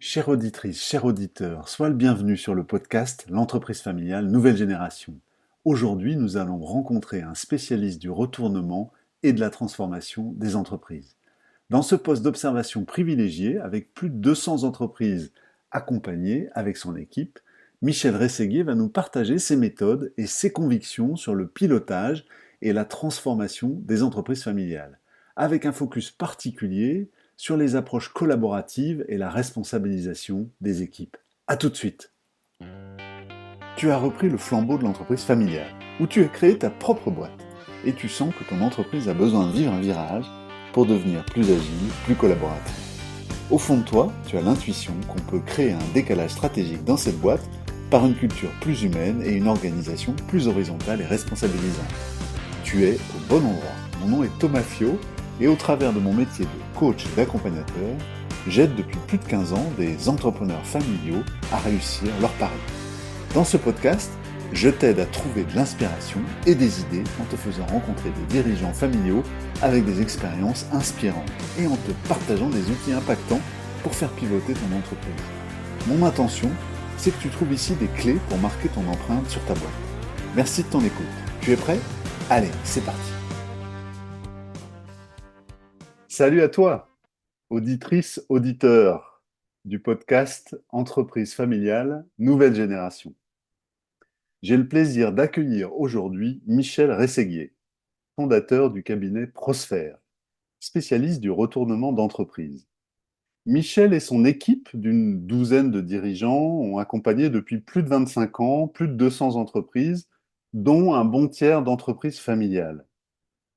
Chère auditrice, cher auditeur, sois le bienvenu sur le podcast L'entreprise familiale nouvelle génération. Aujourd'hui, nous allons rencontrer un spécialiste du retournement et de la transformation des entreprises. Dans ce poste d'observation privilégié, avec plus de 200 entreprises accompagnées avec son équipe, Michel Rességuier va nous partager ses méthodes et ses convictions sur le pilotage et la transformation des entreprises familiales, avec un focus particulier sur les approches collaboratives et la responsabilisation des équipes. A tout de suite. Tu as repris le flambeau de l'entreprise familiale, où tu as créé ta propre boîte, et tu sens que ton entreprise a besoin de vivre un virage pour devenir plus agile, plus collaborative. Au fond de toi, tu as l'intuition qu'on peut créer un décalage stratégique dans cette boîte par une culture plus humaine et une organisation plus horizontale et responsabilisante. Tu es au bon endroit. Mon nom est Thomas Fio, et au travers de mon métier de coach et d'accompagnateur, j'aide depuis plus de 15 ans des entrepreneurs familiaux à réussir leur pari. Dans ce podcast, je t'aide à trouver de l'inspiration et des idées en te faisant rencontrer des dirigeants familiaux avec des expériences inspirantes et en te partageant des outils impactants pour faire pivoter ton entreprise. Mon intention, c'est que tu trouves ici des clés pour marquer ton empreinte sur ta boîte. Merci de ton écoute. Tu es prêt ? Allez, c'est parti. Salut à toi, auditrice, auditeur du podcast Entreprise familiale nouvelle génération. J'ai le plaisir d'accueillir aujourd'hui Michel Rességuier, fondateur du cabinet Prosphère, spécialiste du retournement d'entreprise. Michel et son équipe d'une douzaine de dirigeants ont accompagné depuis plus de 25 ans plus de 200 entreprises, dont un bon tiers d'entreprises familiales.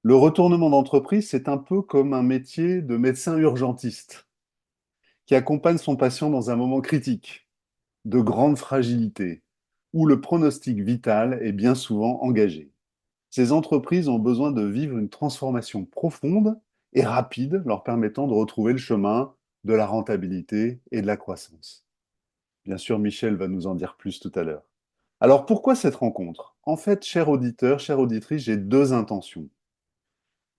Le retournement d'entreprise, c'est un peu comme un métier de médecin urgentiste qui accompagne son patient dans un moment critique, de grande fragilité, où le pronostic vital est bien souvent engagé. Ces entreprises ont besoin de vivre une transformation profonde et rapide, leur permettant de retrouver le chemin de la rentabilité et de la croissance. Bien sûr, Michel va nous en dire plus tout à l'heure. Alors pourquoi cette rencontre? En fait, cher auditeur, chère auditrice, j'ai deux intentions.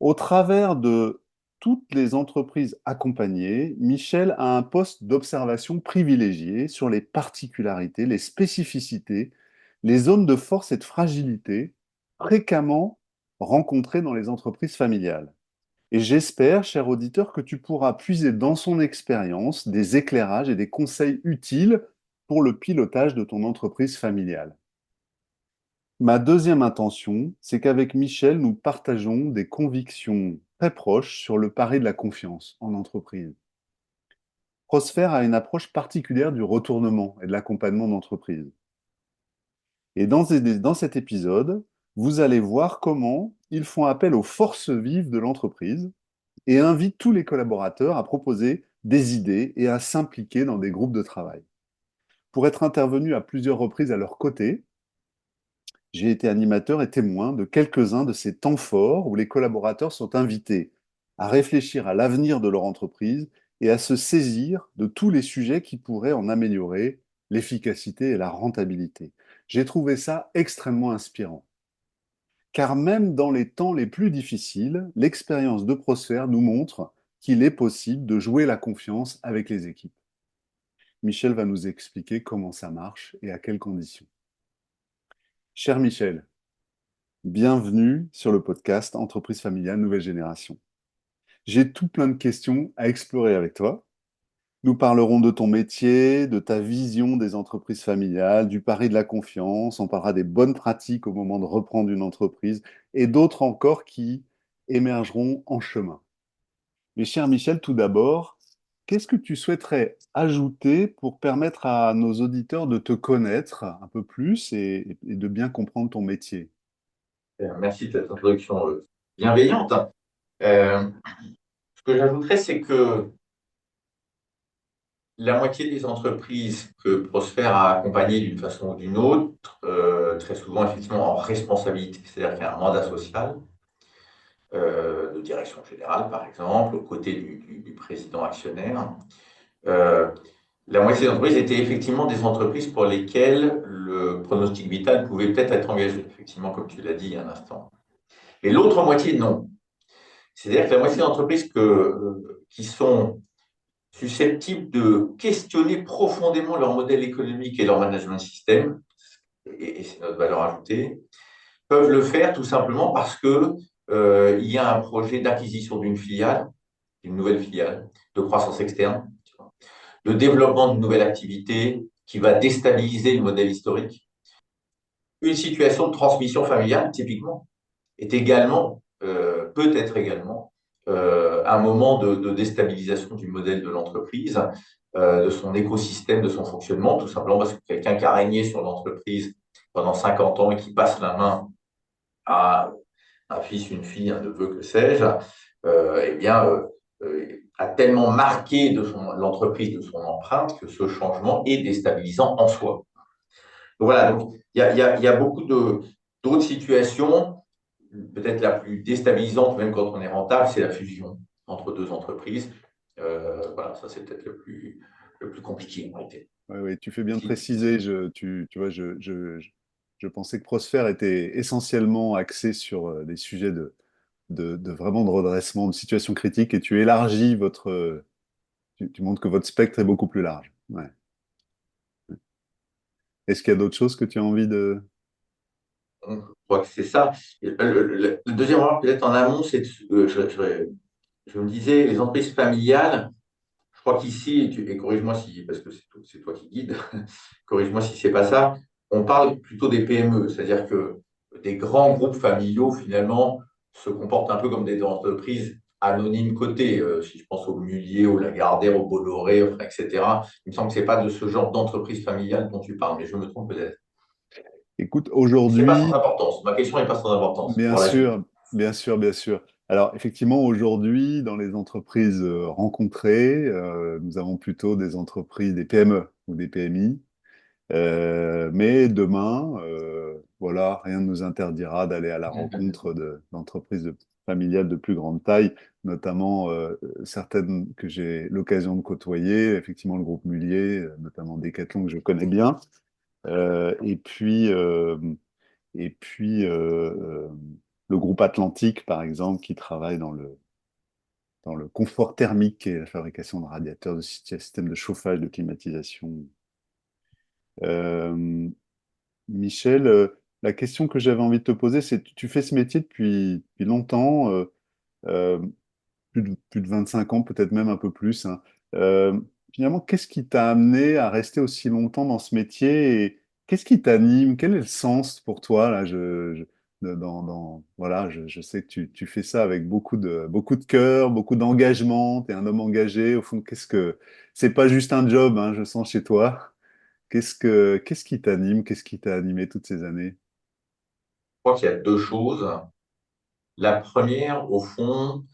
Au travers de toutes les entreprises accompagnées, Michel a un poste d'observation privilégié sur les particularités, les spécificités, les zones de force et de fragilité fréquemment rencontrées dans les entreprises familiales. Et j'espère, cher auditeur, que tu pourras puiser dans son expérience des éclairages et des conseils utiles pour le pilotage de ton entreprise familiale. Ma deuxième intention, c'est qu'avec Michel, nous partageons des convictions très proches sur le pari de la confiance en entreprise. Prosphère a une approche particulière du retournement et de l'accompagnement d'entreprise. Et dans cet épisode, vous allez voir comment ils font appel aux forces vives de l'entreprise et invitent tous les collaborateurs à proposer des idées et à s'impliquer dans des groupes de travail. Pour être intervenu à plusieurs reprises à leur côté, j'ai été animateur et témoin de quelques-uns de ces temps forts où les collaborateurs sont invités à réfléchir à l'avenir de leur entreprise et à se saisir de tous les sujets qui pourraient en améliorer l'efficacité et la rentabilité. J'ai trouvé ça extrêmement inspirant. Car même dans les temps les plus difficiles, l'expérience de Prosper nous montre qu'il est possible de jouer la confiance avec les équipes. Michel va nous expliquer comment ça marche et à quelles conditions. Cher Michel, bienvenue sur le podcast Entreprise familiale nouvelle génération. J'ai tout plein de questions à explorer avec toi. Nous parlerons de ton métier, de ta vision des entreprises familiales, du pari de la confiance. On parlera des bonnes pratiques au moment de reprendre une entreprise et d'autres encore qui émergeront en chemin. Mais cher Michel, tout d'abord, qu'est-ce que tu souhaiterais ajouter pour permettre à nos auditeurs de te connaître un peu plus et de bien comprendre ton métier? Merci de cette introduction bienveillante. Ce que j'ajouterais, c'est que la moitié des entreprises que Prosper a accompagnées d'une façon ou d'une autre, très souvent effectivement en responsabilité, c'est-à-dire qu'il y a un mandat social de direction générale, par exemple, aux côtés du président actionnaire. Euh, la moitié des entreprises étaient effectivement des entreprises pour lesquelles le pronostic vital pouvait peut-être être engagé, effectivement, comme tu l'as dit il y a un instant. Et l'autre moitié, non. C'est-à-dire que la moitié des entreprises qui sont susceptibles de questionner profondément leur modèle économique et leur management système, et c'est notre valeur ajoutée, peuvent le faire tout simplement parce que il y a un projet d'acquisition d'une filiale, d'une nouvelle filiale, de croissance externe, de développement d'une nouvelle activité qui va déstabiliser le modèle historique. Une situation de transmission familiale, typiquement, est également, peut être également, un moment de déstabilisation du modèle de l'entreprise, de son écosystème, de son fonctionnement, tout simplement parce que quelqu'un qui a régné sur l'entreprise pendant 50 ans et qui passe la main à un fils, une fille, un neveu, que sais-je, eh bien, a tellement marqué de l'entreprise de son empreinte que ce changement est déstabilisant en soi. Donc voilà, donc il y a beaucoup d'autres situations. Peut-être la plus déstabilisante, même quand on est rentable, c'est la fusion entre deux entreprises. Voilà, ça c'est peut-être le plus compliqué en réalité. Ouais, ouais, tu fais bien de préciser. Tu vois, je pensais que Prosper était essentiellement axé sur des sujets de vraiment de redressement, de situation critique, et tu élargis tu montres que votre spectre est beaucoup plus large. Ouais. Est-ce qu'il y a d'autres choses que tu as envie de... Donc, je crois que c'est ça. Le deuxième remarque, peut-être en amont, c'est je me disais, les entreprises familiales, je crois qu'ici, et corrige-moi si, parce que c'est toi qui guides, corrige-moi si c'est pas ça, on parle plutôt des PME, c'est-à-dire que des grands groupes familiaux, finalement, se comportent un peu comme des entreprises anonymes cotées. Si je pense au Mullier, au Lagardère, au Bolloré, enfin, etc., il me semble que ce n'est pas de ce genre d'entreprise familiale dont tu parles, mais je me trompe peut-être. Écoute, C'est pas aujourd'hui, sans importance. Ma question n'est pas sans importance bien pour la suite. sûr, bien sûr, bien sûr. Alors, effectivement, aujourd'hui, dans les entreprises rencontrées, nous avons plutôt des entreprises, des PME ou des PMI. Mais demain, voilà, rien ne nous interdira d'aller à la rencontre d'entreprises familiales de plus grande taille, notamment certaines que j'ai l'occasion de côtoyer, effectivement le groupe Mullier, notamment Decathlon que je connais bien, Euh, et puis, euh, et puis le groupe Atlantique, par exemple, qui travaille dans le confort thermique et la fabrication de radiateurs, de systèmes de chauffage, de climatisation. Euh, Michel, la question que j'avais envie de te poser, c'est, tu fais ce métier depuis longtemps, euh, plus de 25 ans, peut-être même un peu plus, hein. Euh, Finalement, qu'est-ce qui t'a amené à rester aussi longtemps dans ce métier et qu'est-ce qui t'anime? Quel est le sens pour toi, là, voilà, je sais que tu fais ça avec beaucoup de cœur, beaucoup d'engagement, tu es un homme engagé. Au fond, c'est pas juste un job, hein, je sens chez toi. Qu'est-ce qui t'anime? Qu'est-ce qui t'a animé toutes ces années? Je crois qu'il y a deux choses. La première, au fond,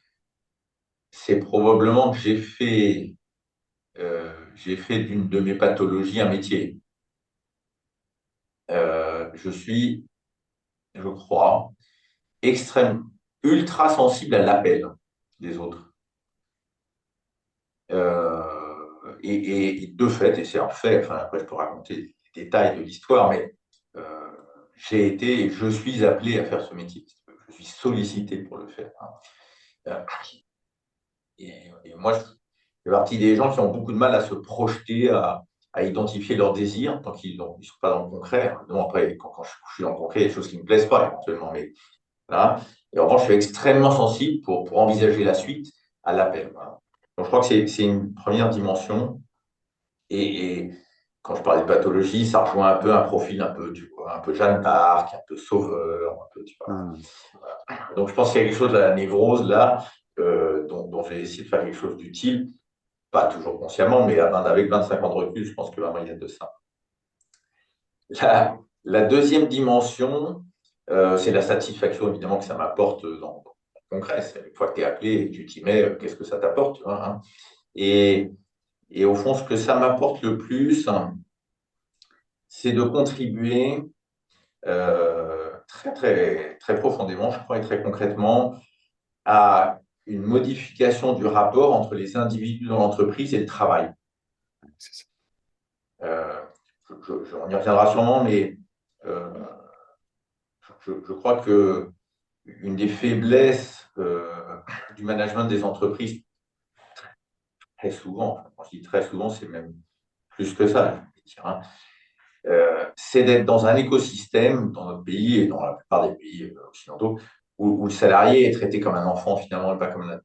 c'est probablement que j'ai fait d'une de mes pathologies un métier. Je suis, je crois, extrême, ultra sensible à l'appel des autres. Et de fait, et c'est un fait, enfin, après je peux raconter les détails de l'histoire, mais euh, j'ai été et je suis appelé à faire ce métier. Je suis sollicité pour le faire, hein. Euh, et moi, je fais partie des gens qui ont beaucoup de mal à se projeter, à identifier leurs désirs tant qu'ils ne sont pas dans le concret. Non, après, quand je suis dans le concret, il y a des choses qui ne me plaisent pas éventuellement, mais voilà. Et en revanche, je suis extrêmement sensible pour envisager la suite à l'appel. Voilà. Donc, je crois que c'est une première dimension. Et quand je parle de pathologie, ça rejoint un peu un profil un peu, tu vois, un peu Jeanne d'Arc, un peu sauveur, un peu, tu vois. Ah, Donc, je pense qu'il y a quelque chose de la névrose là, dont j'ai essayé de faire quelque chose d'utile, pas toujours consciemment, mais avec 25 ans de recul, je pense que vraiment il y a de ça. La deuxième dimension, c'est la satisfaction évidemment que ça m'apporte dans le concret. Une fois que tu es appelé et que tu t'y mets, qu'est-ce que ça t'apporte, tu vois, hein. et, et au fond, ce que ça m'apporte le plus, hein, c'est de contribuer très, très, très profondément, je crois, et très concrètement, à une modification du rapport entre les individus dans l'entreprise et le travail. c'est ça. Euh, on y reviendra sûrement, mais euh, je crois que une des faiblesses du management des entreprises très souvent, quand je dis très souvent, c'est même plus que ça, je vais dire, hein, c'est d'être dans un écosystème, dans notre pays et dans la plupart des pays occidentaux, où le salarié est traité comme un enfant finalement et pas comme un adulte.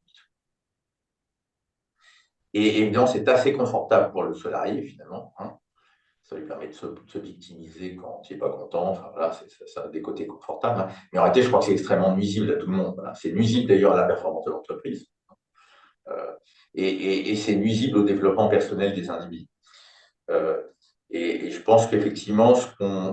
Et évidemment, c'est assez confortable pour le salarié finalement, hein. Ça lui permet de se victimiser quand il n'est pas content. Enfin, voilà, ça a des côtés confortables, hein. Mais en réalité, je crois que c'est extrêmement nuisible à tout le monde. Voilà. C'est nuisible d'ailleurs à la performance de l'entreprise. Euh, et c'est nuisible au développement personnel des individus. Euh, et je pense qu'effectivement,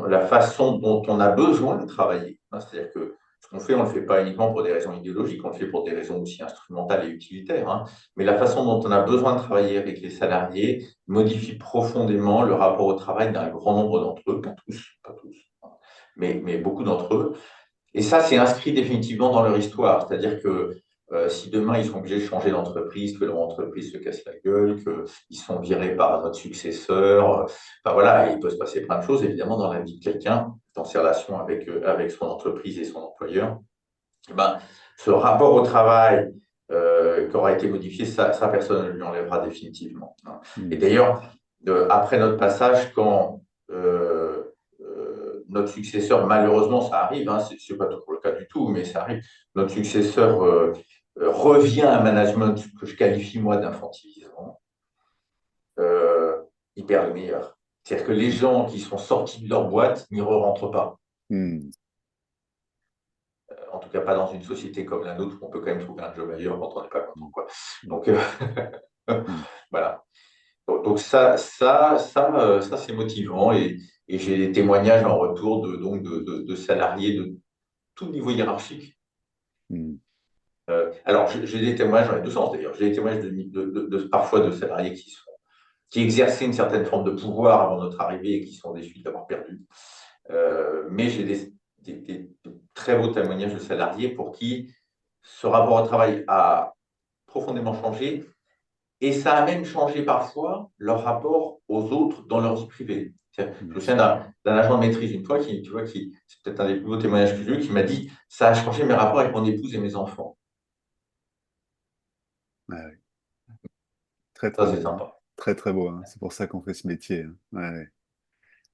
la façon dont on a besoin de travailler, hein, c'est-à-dire que ce qu'on fait, on ne le fait pas uniquement pour des raisons idéologiques, on le fait pour des raisons aussi instrumentales et utilitaires, hein, mais la façon dont on a besoin de travailler avec les salariés modifie profondément le rapport au travail d'un grand nombre d'entre eux, pas tous, hein, mais beaucoup d'entre eux. Et ça, c'est inscrit définitivement dans leur histoire. C'est-à-dire que si demain, ils sont obligés de changer d'entreprise, que leur entreprise se casse la gueule, qu'ils sont virés par notre successeur, enfin voilà, il peut se passer plein de choses, évidemment, dans la vie de quelqu'un, dans ses relations avec son entreprise et son employeur. Eh ben, ce rapport au travail qui aura été modifié, ça personne ne lui enlèvera définitivement, hein. Et Hmm. d'ailleurs, après notre passage, quand notre successeur, malheureusement, ça arrive, hein, ce n'est pas toujours le cas du tout, mais ça arrive, notre successeur revient à un management que je qualifie, moi, d'infantilisant, euh, il perd le meilleur. C'est-à-dire que les gens qui sont sortis de leur boîte n'y re-rentrent pas. Hmm. En tout cas, pas dans une société comme la nôtre où on peut quand même trouver un job ailleurs quand on n'est pas content, quoi. Hmm. Donc, Hmm. voilà. Donc ça c'est motivant et j'ai des témoignages en retour de salariés de tout niveau hiérarchique. Hmm. Alors, j'ai des témoignages dans les deux sens d'ailleurs. J'ai des témoignages parfois de salariés qui exerçaient une certaine forme de pouvoir avant notre arrivée et qui sont déçus d'avoir perdu. Mais j'ai des très beaux témoignages de salariés pour qui ce rapport au travail a profondément changé et ça a même changé parfois leur rapport aux autres dans leur vie privée. Je Bien me souviens sûr. d'un agent de maîtrise une fois qui, tu vois, c'est peut-être un des plus beaux témoignages que j'ai eu, qui m'a dit ça a changé mes rapports avec mon épouse et mes enfants. Ouais, ouais. Très, Ça, très c'est beau, hein. sympa. Très, très beau, hein. C'est pour ça qu'on fait ce métier, hein. Ouais, ouais.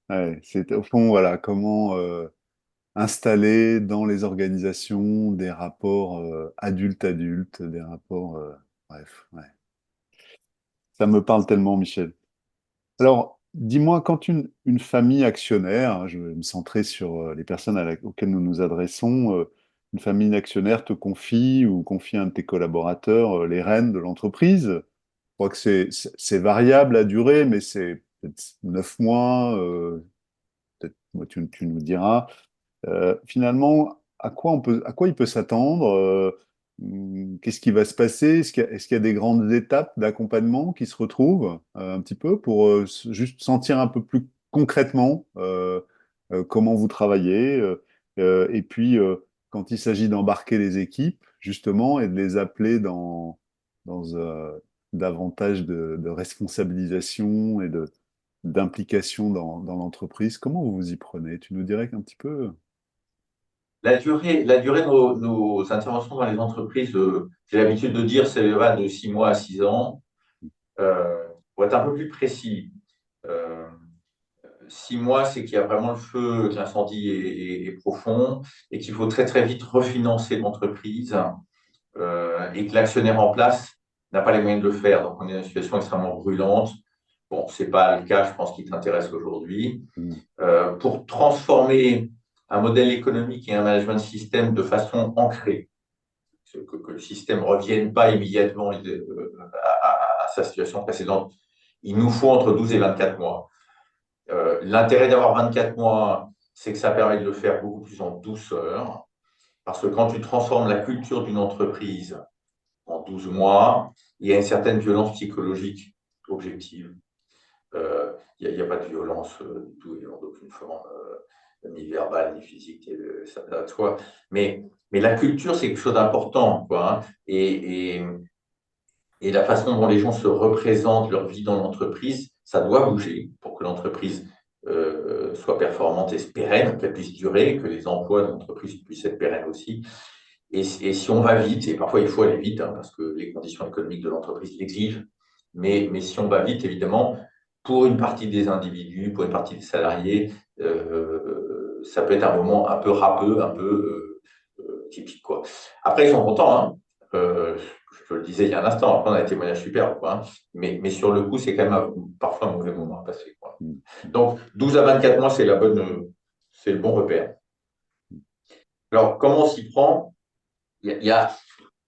Ouais. C'est au fond, voilà, comment installer dans les organisations des rapports adulte-adulte, des rapports, bref, ouais. Ça me parle tellement, Michel. Alors, dis-moi, quand une famille actionnaire, hein, je vais me centrer sur les personnes auxquelles nous nous adressons, une famille d'actionnaires te confie ou confie à un de tes collaborateurs les rênes de l'entreprise. Je crois que c'est variable à durée, mais c'est peut-être 9 mois, peut-être moi, tu nous diras. Finalement, à quoi il peut s'attendre? Qu'est-ce qui va se passer? Est-ce qu'il y a des grandes étapes d'accompagnement qui se retrouvent un petit peu pour juste sentir un peu plus concrètement comment vous travaillez et puis quand il s'agit d'embarquer les équipes justement et de les appeler dans davantage de responsabilisation et d'implication dans l'entreprise, comment vous vous y prenez? Tu nous dirais qu'un petit peu? La durée de nos interventions dans les entreprises, j'ai l'habitude de dire, va de 6 mois à 6 ans. Pour être un peu plus précis, euh, 6 mois, c'est qu'il y a vraiment le feu, que l'incendie est profond et qu'il faut très très vite refinancer l'entreprise et que l'actionnaire en place n'a pas les moyens de le faire. Donc on est dans une situation extrêmement brûlante. Bon, ce n'est pas le cas, je pense, qui t'intéresse aujourd'hui. Mm. Pour transformer un modèle économique et un management système de façon ancrée, que le système ne revienne pas immédiatement à sa situation précédente, il nous faut entre 12 et 24 mois. L'intérêt d'avoir 24 mois, c'est que ça permet de le faire beaucoup plus en douceur, parce que quand tu transformes la culture d'une entreprise en 12 mois, il y a une certaine violence psychologique objective. Il n'y a pas de violence du tout, d'aucune forme, ni verbale, ni physique, ça va de soi. Mais la culture, c'est quelque chose d'important, quoi, hein. Et la façon dont les gens se représentent leur vie dans l'entreprise, ça doit bouger pour que l'entreprise soit performante et pérenne, qu'elle puisse durer, que les emplois de l'entreprise puissent être pérennes aussi. Et si on va vite, et parfois il faut aller vite, hein, parce que les conditions économiques de l'entreprise l'exigent, Mais si on va vite, évidemment, pour une partie des individus, pour une partie des salariés, ça peut être un moment un peu râpeux, un peu typique, quoi. Après, ils sont contents, hein. Je te le disais il y a un instant, après, on a des témoignages superbes, quoi, hein. Mais sur le coup, c'est quand même parfois un mauvais moment à passer, quoi. mm, Donc, 12 à 24 mois, c'est le bon repère. Alors, comment on s'y prend?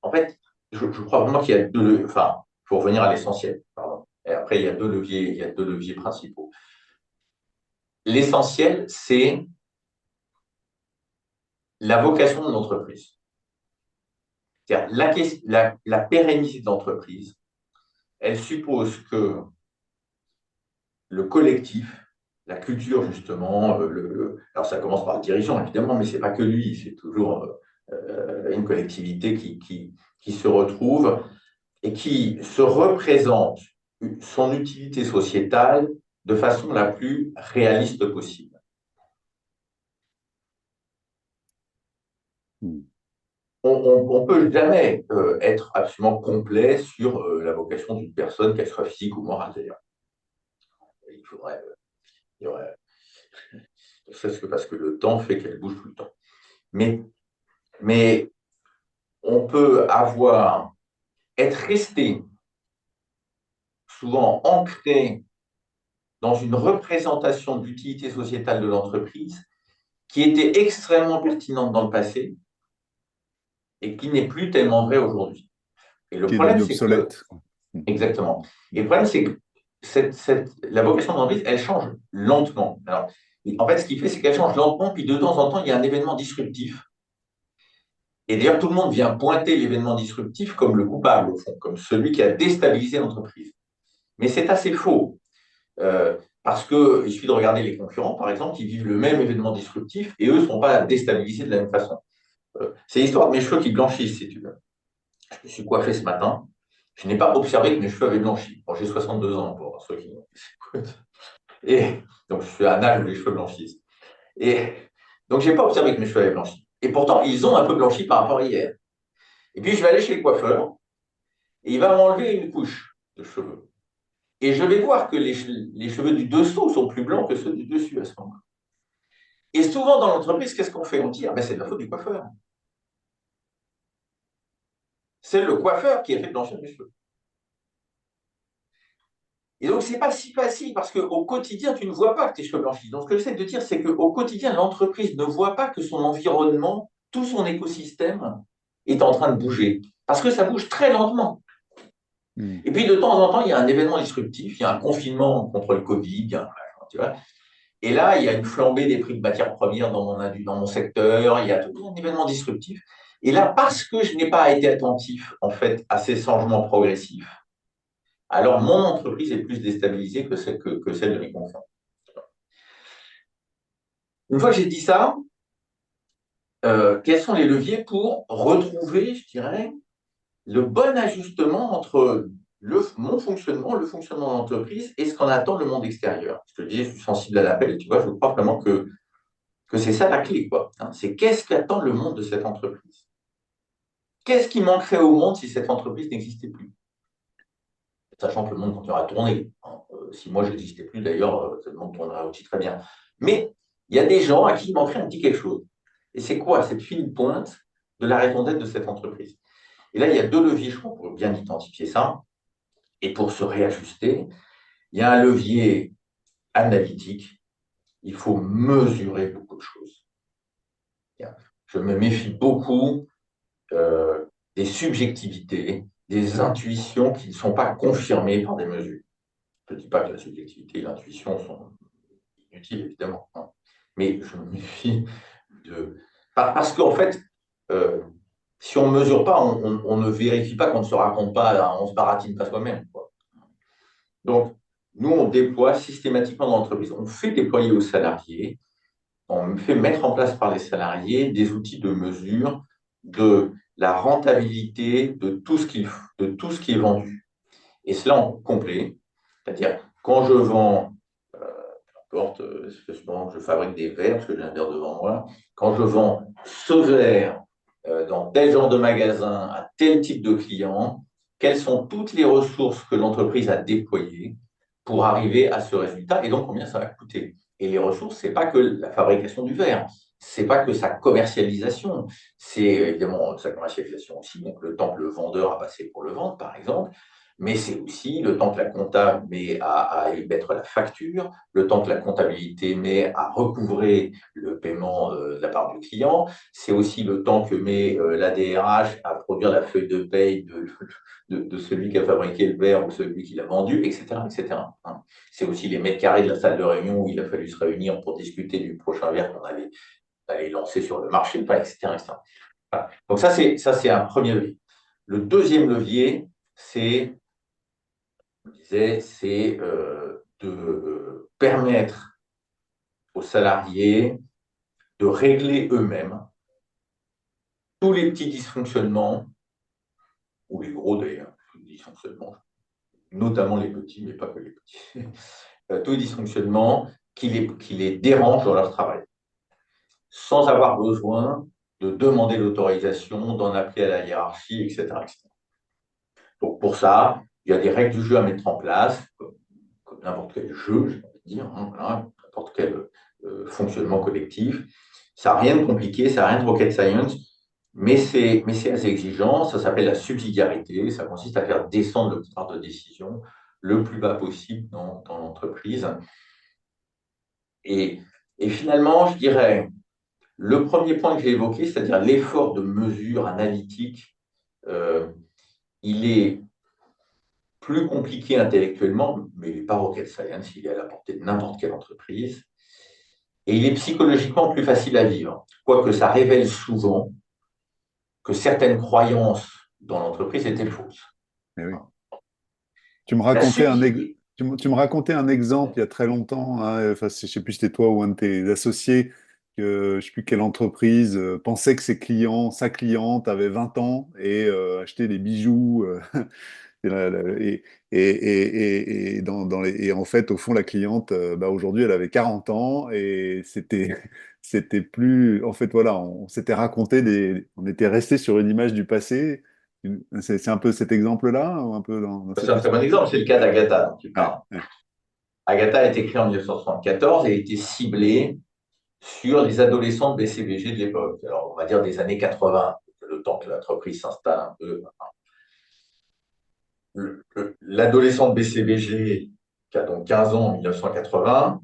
En fait, je crois vraiment qu'il y a deux, enfin, il faut revenir à l'essentiel, pardon. Et après, il y a deux leviers principaux. L'essentiel, c'est la vocation de l'entreprise. C'est-à-dire la pérennité de l'entreprise, elle suppose que le collectif, la culture justement, alors ça commence par le dirigeant évidemment, mais c'est pas que lui, c'est toujours une collectivité qui se retrouve et qui se représente son utilité sociétale de façon la plus réaliste possible. mm. On ne peut jamais être absolument complet sur la vocation d'une personne, qu'elle soit physique ou morale d'ailleurs. Il faudrait, il y aurait, c'est que parce que le temps fait qu'elle bouge tout le temps. Mais on peut être resté souvent ancré dans une représentation de l'utilité sociétale de l'entreprise qui était extrêmement pertinente dans le passé et qui n'est plus tellement vrai aujourd'hui. Et le Qui est problème, devenu c'est que, obsolète, quoi. Mm, exactement, et mm, le problème, c'est que la vocation de l'entreprise, elle change lentement. Alors, en fait, ce qui fait, c'est qu'elle change lentement, puis de temps en temps, il y a un événement disruptif. Et d'ailleurs, tout le monde vient pointer l'événement disruptif comme le coupable, au fond, comme celui qui a déstabilisé l'entreprise. Mais c'est assez faux. Parce qu'il suffit de regarder les concurrents, par exemple, qui vivent le même événement disruptif et eux ne sont pas déstabilisés de la même façon. C'est l'histoire de mes cheveux qui blanchissent, si tu veux. Je me suis coiffé ce matin. Je n'ai pas observé que mes cheveux avaient blanchi. Bon, j'ai 62 ans pour ceux qui écoutent. Et donc, je suis à un âge où les cheveux blanchissent. Et donc, je n'ai pas observé que mes cheveux avaient blanchi. Et pourtant, ils ont un peu blanchi par rapport à hier. Et puis, je vais aller chez le coiffeur et il va m'enlever une couche de cheveux. Et je vais voir que les cheveux du dessous sont plus blancs que ceux du dessus à ce moment-là. Et souvent, dans l'entreprise, qu'est-ce qu'on fait? On dit, ah ben, c'est de la faute du coiffeur. C'est le coiffeur qui a fait blanchir mes cheveux. Et donc, c'est pas si facile parce qu'au quotidien, tu ne vois pas que tes cheveux blanchissent. Donc, ce que j'essaie de dire, c'est qu'au quotidien, l'entreprise ne voit pas que son environnement, tout son écosystème est en train de bouger. Parce que ça bouge très lentement. mm. Et puis, de temps en temps, il y a un événement disruptif, il y a un confinement contre le Covid, il y a tu vois. Et là, il y a une flambée des prix de matières premières dans mon secteur, il y a tout un événement disruptif. Et là, parce que je n'ai pas été attentif, en fait, à ces changements progressifs, alors mon entreprise est plus déstabilisée que celle de mes concurrents. Une fois que j'ai dit ça, quels sont les leviers pour retrouver, je dirais, le bon ajustement entre mon fonctionnement, le fonctionnement de l'entreprise et ce qu'en attend le monde extérieur. Je te dis, je suis sensible à l'appel, tu vois, je crois vraiment que c'est ça la clé, quoi. Hein. C'est qu'est-ce qu'attend le monde de cette entreprise? Qu'est-ce qui manquerait au monde si cette entreprise n'existait plus? Sachant que le monde continuera à tourner. Hein. Si moi, je n'existais plus, d'ailleurs, le monde tournerait aussi très bien. Mais il y a des gens à qui il manquerait un petit quelque chose. Et c'est quoi cette fine pointe de la raison d'être de cette entreprise? Et là, il y a deux leviers, je crois, pour bien identifier ça. Et pour se réajuster, il y a un levier analytique. Il faut mesurer beaucoup de choses. Je me méfie beaucoup euh, des subjectivités, des intuitions qui ne sont pas confirmées par des mesures. Je ne dis pas que la subjectivité et l'intuition sont inutiles, évidemment, hein. Mais je me méfie de... Parce qu'en fait, euh, si on ne mesure pas, on ne vérifie pas, qu'on ne se raconte pas, on ne se baratine pas soi-même, quoi. Donc, nous, on déploie systématiquement dans l'entreprise, on fait déployer aux salariés, on fait mettre en place par les salariés des outils de mesure de la rentabilité de tout ce qui est vendu. Et cela en complet, c'est-à-dire quand je vends, peu importe, je fabrique des verres, parce que j'ai un verre devant moi, quand je vends ce verre dans tel genre de magasin à tel type de client, quelles sont toutes les ressources que l'entreprise a déployées pour arriver à ce résultat et donc combien ça va coûter. Et les ressources, ce n'est pas que la fabrication du verre, ce n'est pas que sa commercialisation, c'est évidemment sa commercialisation aussi, donc le temps que le vendeur a passé pour le vendre, par exemple, mais c'est aussi le temps que la compta met à émettre la facture, le temps que la comptabilité met à recouvrer le paiement de la part du client, c'est aussi le temps que met la DRH à produire la feuille de paye de celui qui a fabriqué le verre ou celui qui l'a vendu, etc., etc. C'est aussi les mètres carrés de la salle de réunion où il a fallu se réunir pour discuter du prochain verre qu'on allait lancer sur le marché, etc., etc. Voilà. Donc ça, c'est un premier levier. Le deuxième levier, c'est de permettre aux salariés de régler eux-mêmes tous les petits dysfonctionnements, ou les gros d'ailleurs, dysfonctionnements, notamment les petits, mais pas que les petits, tous les dysfonctionnements qui les dérangent dans leur travail, sans avoir besoin de demander l'autorisation, d'en appeler à la hiérarchie, etc., etc. Donc pour ça, il y a des règles du jeu à mettre en place, comme n'importe quel jeu, j'ai envie de dire, voilà, n'importe quel fonctionnement collectif. Ça n'a rien de compliqué, ça n'a rien de rocket science, mais c'est assez exigeant. Ça s'appelle la subsidiarité. Ça consiste à faire descendre le pouvoir de décision le plus bas possible dans l'entreprise. Et, et finalement, je dirais, le premier point que j'ai évoqué, c'est-à-dire l'effort de mesure analytique, il est plus compliqué intellectuellement, mais il n'est pas rocket science, il est à la portée de n'importe quelle entreprise. Et il est psychologiquement plus facile à vivre, quoique ça révèle souvent que certaines croyances dans l'entreprise étaient fausses. Eh oui. Tu me La racontais subsidiarité, tu me racontais un exemple il y a très longtemps, hein, enfin, je sais plus si c'était toi ou un de tes associés, que je sais plus quelle entreprise pensait que sa cliente avait 20 ans et achetait des bijoux. Et, et en fait, au fond, la cliente, bah, aujourd'hui, elle avait 40 ans et c'était plus. En fait, voilà, on s'était raconté on était resté sur une image du passé. C'est un peu cet exemple-là, ou un peu dans c'est cette un très bon histoire. exemple, c'est le cas d'Agatha dont tu Ouais, parles. ouais, Agatha a été créée en 1974 et a été ciblée sur les adolescents de BCBG de l'époque. Alors, on va dire des années 80, le temps que l'entreprise s'installe un peu. L'adolescent de BCBG, qui a donc 15 ans en 1980,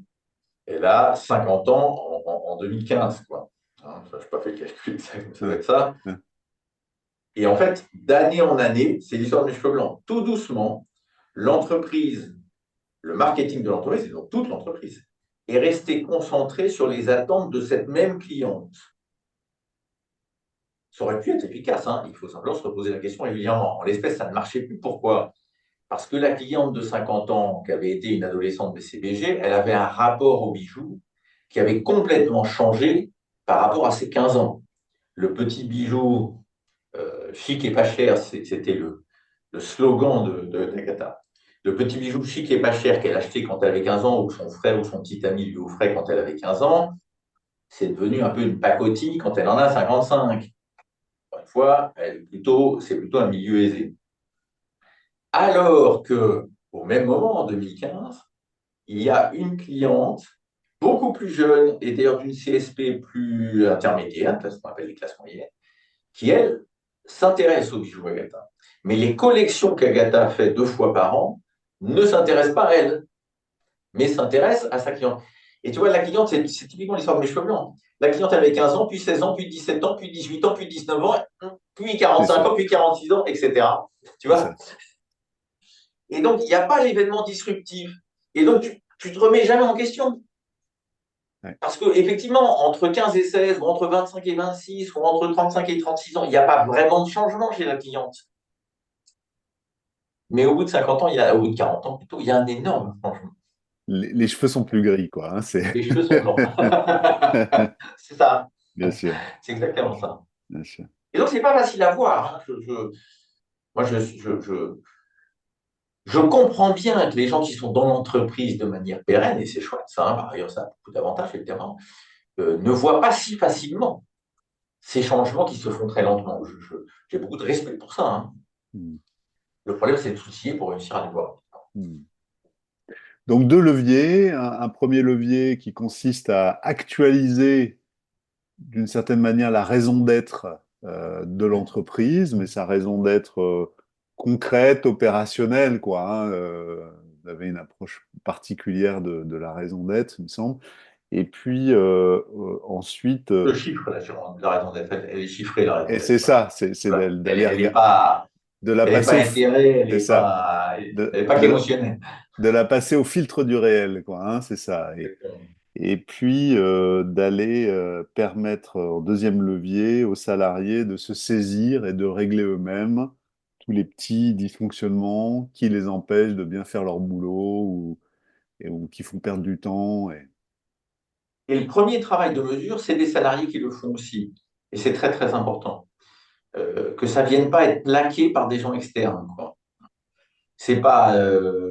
elle a 50 ans en 2015. Quoi. Hein, je n'ai pas fait le calcul, ça doit ouais, être ça. ouais. Et en fait, d'année en année, c'est l'histoire du cheveu blanc. Tout doucement, l'entreprise, le marketing de l'entreprise, et donc toute l'entreprise, est resté concentré sur les attentes de cette même cliente. Ça aurait pu être efficace, hein. Il faut simplement se reposer la question régulièrement. En l'espèce, ça ne marchait plus. Pourquoi? Parce que la cliente de 50 ans, qui avait été une adolescente BCBG, elle avait un rapport aux bijoux qui avait complètement changé par rapport à ses 15 ans. Le petit bijou chic et pas cher, c'était le slogan d'Agatha. Le petit bijou chic et pas cher qu'elle achetait quand elle avait 15 ans, ou son frère ou son petit ami lui offrait quand elle avait 15 ans, c'est devenu un peu une pacotille quand elle en a 55. Une fois, c'est plutôt un milieu aisé. Alors que, au même moment, en 2015, il y a une cliente beaucoup plus jeune et d'ailleurs d'une CSP plus intermédiaire, ce qu'on appelle les classes moyennes, qui, elle, s'intéresse aux bijoux Agatha. Mais les collections qu'Agatha fait 2 fois par an ne s'intéressent pas à elle, mais s'intéressent à sa cliente. Et tu vois, la cliente, c'est typiquement l'histoire de mes cheveux blancs. La cliente avait 15 ans, puis 16 ans, puis 17 ans, puis 18 ans, puis 19 ans, puis C'est 45 ça, ans, puis 46 ans, etc. Tu c'est ça. vois? Et donc, il n'y a pas l'événement disruptif. Et donc, tu ne te remets jamais en question. Ouais. Parce qu'effectivement, entre 15 et 16, ou entre 25 et 26, ou entre 35 et 36 ans, il n'y a pas vraiment de changement chez la cliente. Mais au bout de 50 ans, au bout de 40 ans plutôt, il y a un énorme changement. Les cheveux sont plus gris, quoi, hein, Les cheveux sont blancs. C'est ça. Bien sûr, C'est exactement ça. bien sûr. Et donc, c'est pas facile à voir, hein. Moi, je comprends bien que les gens qui sont dans l'entreprise de manière pérenne, et c'est chouette ça, hein, par ailleurs, ça a beaucoup d'avantages, évidemment, ne voient pas si facilement ces changements qui se font très lentement. J'ai beaucoup de respect pour ça, hein. Hmm. Le problème, c'est de s'outiller pour réussir à le voir. Hmm. Donc deux leviers. Un premier levier qui consiste à actualiser d'une certaine manière la raison d'être de l'entreprise, mais sa raison d'être concrète, opérationnelle, quoi. Hein, vous avez une approche particulière de la raison d'être, il me semble. Et puis ensuite, Le chiffre, la raison d'être, elle est chiffrée, la raison et d'être. c'est ça, c'est Voilà. d'aller Elle est regarder, pas, de la elle est pas passer intérêt, c'est ça, de, elle est pas de, qu'émotionnelle. de la passer au filtre du réel, quoi. Hein, c'est ça. Et puis d'aller permettre en deuxième levier aux salariés de se saisir et de régler eux-mêmes tous les petits dysfonctionnements qui les empêchent de bien faire leur boulot ou qui font perdre du temps. Et le premier travail de mesure, c'est des salariés qui le font aussi. Et c'est très, très important. Que ça ne vienne pas être plaqué par des gens externes, quoi. C'est pas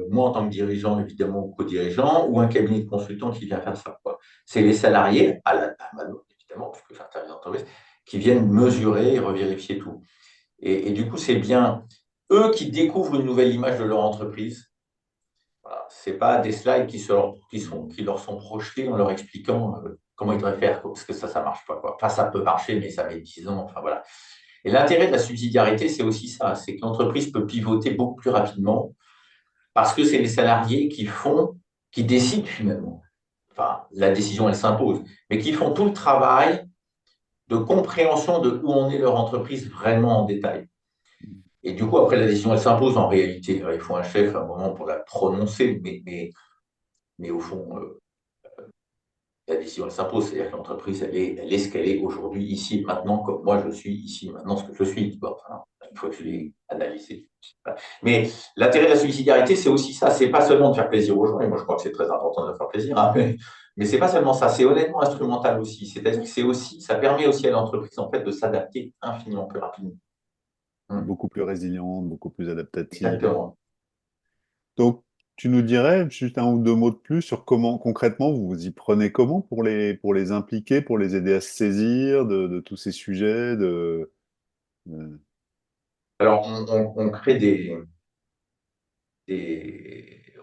moi en tant que dirigeant, évidemment, ou co-dirigeant, ou un cabinet de consultants qui vient faire ça, quoi. C'est les salariés, à ma demande, évidemment, parce que j'interviens dans l'entreprise, qui viennent mesurer et revérifier tout. Et du coup, c'est bien eux qui découvrent une nouvelle image de leur entreprise. Voilà. Ce n'est pas des slides qui leur sont projetés en leur expliquant comment ils devraient faire, quoi, parce que ça ne marche pas, quoi. Enfin, ça peut marcher, mais ça met 10 ans. Enfin, voilà. Et l'intérêt de la subsidiarité, c'est aussi ça, c'est que l'entreprise peut pivoter beaucoup plus rapidement parce que c'est les salariés qui décident finalement. Enfin, la décision, elle s'impose, mais qui font tout le travail de compréhension de où en est leur entreprise vraiment en détail. Et du coup, après, la décision, elle s'impose en réalité. Il faut un chef à un moment pour la prononcer, mais au fond, la décision, elle s'impose. C'est-à-dire que l'entreprise, elle est ce qu'elle est aujourd'hui, ici et maintenant, comme moi, je suis ici et maintenant ce que je suis. Bon, enfin, une fois que je l'ai analysé. Mais l'intérêt de la subsidiarité, c'est aussi ça. C'est pas seulement de faire plaisir aux gens, et moi, je crois que c'est très important de leur faire plaisir, hein, mais c'est pas seulement ça. C'est honnêtement instrumental aussi. C'est-à-dire que ça permet aussi à l'entreprise, en fait, de s'adapter infiniment plus rapidement. Hum, Beaucoup plus résiliente, beaucoup plus adaptative. Exactement. Donc, tu nous dirais juste un ou deux mots de plus sur comment concrètement vous vous y prenez comment pour les impliquer, pour les aider à se saisir de tous ces sujets, de- Alors, on crée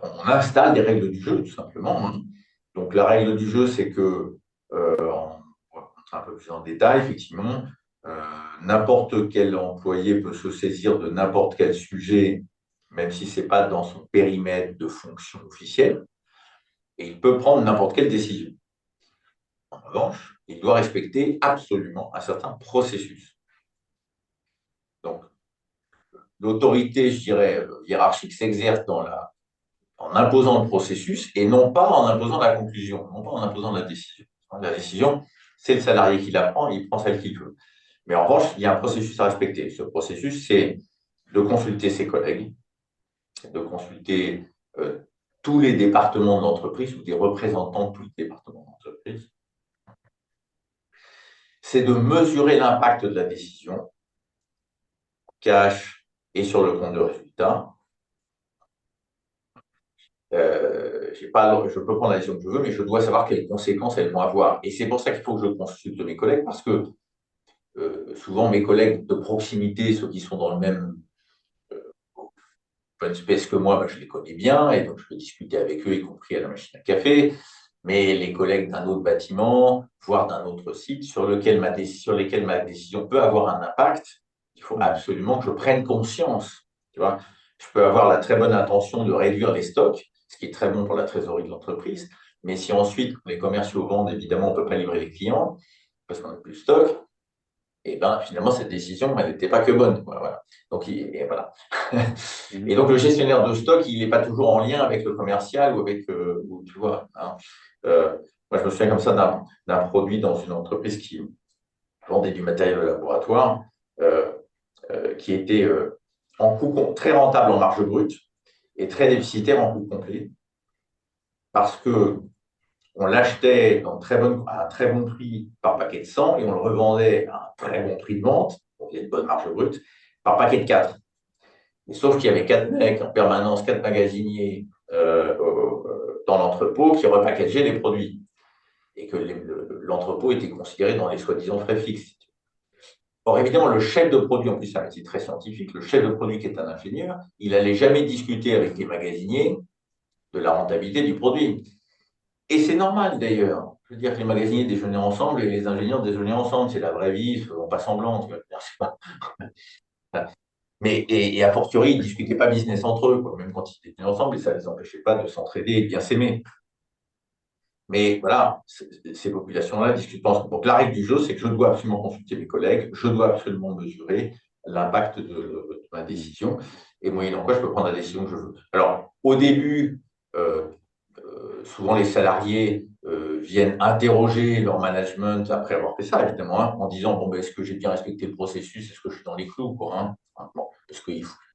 on installe des règles du jeu, tout simplement, hein. Donc, la règle du jeu, c'est que, on va rentrer un peu plus en détail, effectivement, euh, n'importe quel employé peut se saisir de n'importe quel sujet, même si ce n'est pas dans son périmètre de fonction officielle, et il peut prendre n'importe quelle décision. En revanche, il doit respecter absolument un certain processus. Donc, l'autorité, je dirais, hiérarchique s'exerce en imposant le processus et non pas en imposant la conclusion, non pas en imposant la décision. La décision, c'est le salarié qui la prend, il prend celle qu'il veut. Mais en revanche, il y a un processus à respecter. Ce processus, c'est de consulter ses collègues, de consulter tous les départements de l'entreprise ou des représentants de tous les départements de l'entreprise. C'est de mesurer l'impact de la décision, cash et sur le compte de résultat. Je peux prendre la décision que je veux, mais je dois savoir quelles conséquences elles vont avoir. Et c'est pour ça qu'il faut que je consulte mes collègues, parce que souvent mes collègues de proximité, ceux qui sont dans le même open space que moi, ben, je les connais bien, et donc je peux discuter avec eux, y compris à la machine à café. Mais les collègues d'un autre bâtiment, voire d'un autre site, sur lesquels ma décision peut avoir un impact, il faut Hmm. absolument que je prenne conscience. Tu vois, je peux avoir la très bonne intention de réduire les stocks, ce qui est très bon pour la trésorerie de l'entreprise. Mais si ensuite les commerciaux vendent, évidemment, on ne peut pas livrer les clients parce qu'on n'a plus de stock, et ben finalement, cette décision, elle n'était pas que bonne. Voilà. Donc, et voilà. Mhm. Et donc, le gestionnaire de stock, il n'est pas toujours en lien avec le commercial ou avec, tu vois, hein. Moi, je me souviens comme ça d'un produit dans une entreprise qui vendait du matériel de laboratoire, euh, qui était très rentable en marge brute et très déficitaire en coût complet, parce que on l'achetait à un très bon prix par paquet de 100 et on le revendait à un très bon prix de vente, donc il y a une bonne marge brute, par paquet de 4. Et sauf qu'il y avait 4 mecs en permanence, 4 magasiniers dans l'entrepôt qui repackageaient les produits et que l'entrepôt était considéré dans les soi-disant frais fixes. Or, évidemment, le chef de produit, en plus, c'est un métier très scientifique, le chef de produit qui est un ingénieur, il n'allait jamais discuter avec les magasiniers de la rentabilité du produit. Et c'est normal d'ailleurs. Je veux dire que les magasiniers déjeunaient ensemble et les ingénieurs déjeunaient ensemble. C'est la vraie vie, ils ne font pas semblant. Tu vois. Mais, et a fortiori, ils ne discutaient pas business entre eux, quoi, même quand ils étaient ensemble, et ça ne les empêchait pas de s'entraider et de bien s'aimer. Mais voilà, ces populations-là discutent pas ensemble. Donc la règle du jeu, c'est que je dois absolument consulter mes collègues, je dois absolument mesurer l'impact de ma Mm. décision, et moyennant quoi je peux prendre la décision que je veux. Alors, au début, euh, souvent les salariés viennent interroger leur management après avoir fait ça, évidemment, hein, en disant bon, ben, est-ce que j'ai bien respecté le processus, est-ce que je suis dans les clous, quoi, hein. Bon, parce que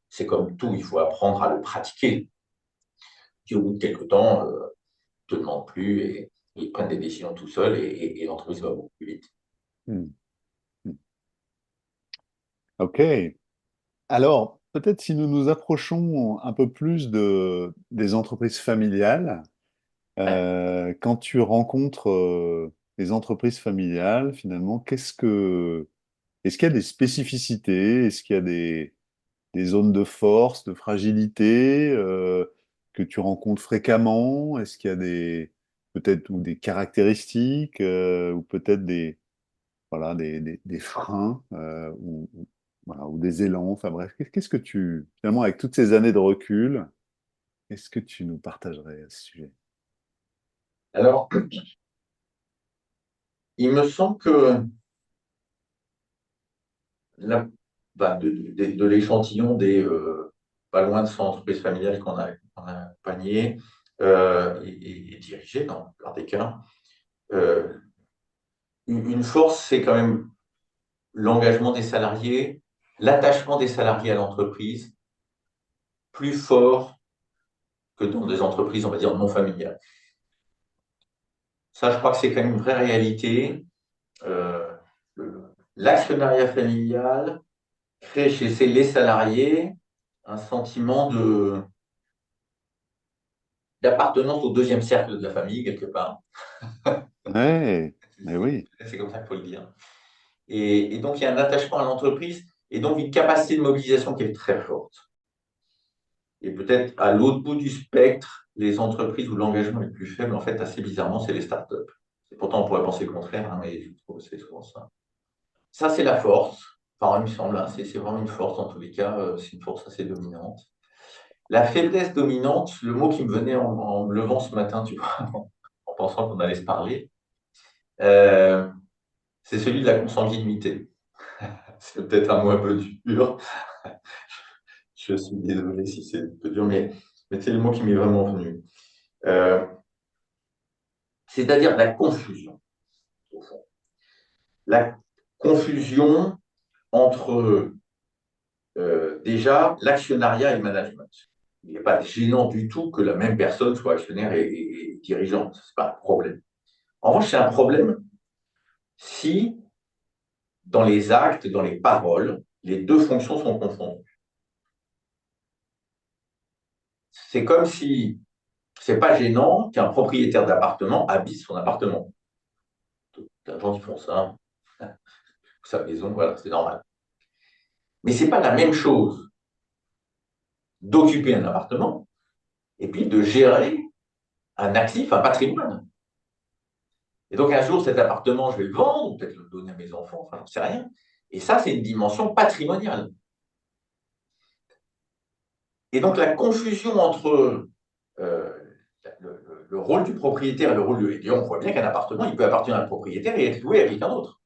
c'est comme tout, il faut apprendre à le pratiquer. Puis au bout de quelques temps, te demandent plus et ils prennent des décisions tout seuls et l'entreprise va beaucoup plus vite. Mm. Mm. OK. Alors, peut-être si nous nous approchons un peu plus des entreprises familiales, Ouais. quand tu rencontres les entreprises familiales, finalement, est-ce qu'il y a des spécificités? Est-ce qu'il y a des zones de force, de fragilité que tu rencontres fréquemment? Est-ce qu'il y a peut-être ou des caractéristiques ou peut-être voilà, des freins voilà, ou des élans? Enfin bref, qu'est-ce que finalement, avec toutes ces années de recul, qu'est-ce que tu nous partagerais à ce sujet? Alors, il me semble que la, bah, de l'échantillon des pas loin de 100 entreprises familiales qu'on a accompagnées et dirigées dans la plupart des cas, euh, une force, c'est quand même l'engagement des salariés, l'attachement des salariés à l'entreprise, plus fort que dans des entreprises, on va dire, non familiales. Ça, je crois que c'est quand même une vraie réalité. Euh, L'actionnariat familial crée chez les salariés un sentiment d'appartenance au deuxième cercle de la famille, quelque part. Ouais, mais oui. C'est comme ça qu'il faut le dire. Et donc, il y a un attachement à l'entreprise et donc une capacité de mobilisation qui est très forte. Et peut-être à l'autre bout du spectre, les entreprises où l'engagement est le plus faible, en fait, assez bizarrement, c'est les startups. Et pourtant, on pourrait penser le contraire, hein, mais je trouve que c'est souvent ça. Ça, c'est la force. Enfin, il me semble, hein, c'est vraiment une force en tous les cas, c'est une force assez dominante. La faiblesse dominante, le mot qui me venait en me levant ce matin, tu vois, en pensant qu'on allait se parler, euh, c'est celui de la consanguinité. C'est peut-être un mot un peu dur. Je suis désolé si c'est un peu dur, mais c'est le mot qui m'est vraiment venu. Euh, C'est-à-dire la confusion, au fond. La confusion entre déjà l'actionnariat et le management. Il n'est pas gênant du tout que la même personne soit actionnaire et dirigeante. Ce n'est pas un problème. En revanche, c'est un problème si, dans les actes, dans les paroles, les deux fonctions sont confondues. C'est comme si c'est pas gênant qu'un propriétaire d'appartement habite son appartement. Il y a des gens qui font ça, sa maison, voilà, c'est normal. Mais c'est pas la même chose d'occuper un appartement et puis de gérer un actif, un patrimoine. Et donc un jour, cet appartement, je vais le vendre, ou peut-être le donner à mes enfants, enfin, j'en sais rien. Et ça, c'est une dimension patrimoniale. Et donc la confusion entre le rôle du propriétaire et le rôle du... Et on voit bien qu'un appartement, il peut appartenir à un propriétaire et être loué à quelqu'un d'autre.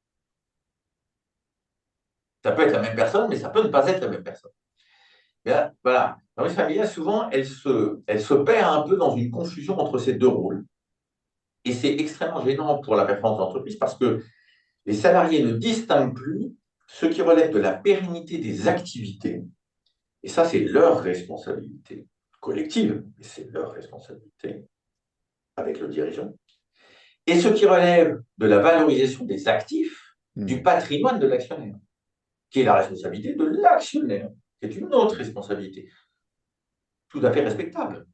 Ça peut être la même personne, mais ça peut ne pas être la même personne. Et là, voilà. Dans les familles, souvent, elle se perd un peu dans une confusion entre ces deux rôles. Et c'est extrêmement gênant pour la performance de l'entreprise parce que les salariés ne distinguent plus ce qui relève de la pérennité des activités. Et ça, c'est leur responsabilité collective, mais c'est leur responsabilité avec le dirigeant. Et ce qui relève de la valorisation des actifs du Hmm. patrimoine de l'actionnaire, qui est la responsabilité de l'actionnaire, qui est une autre responsabilité, tout à fait respectable.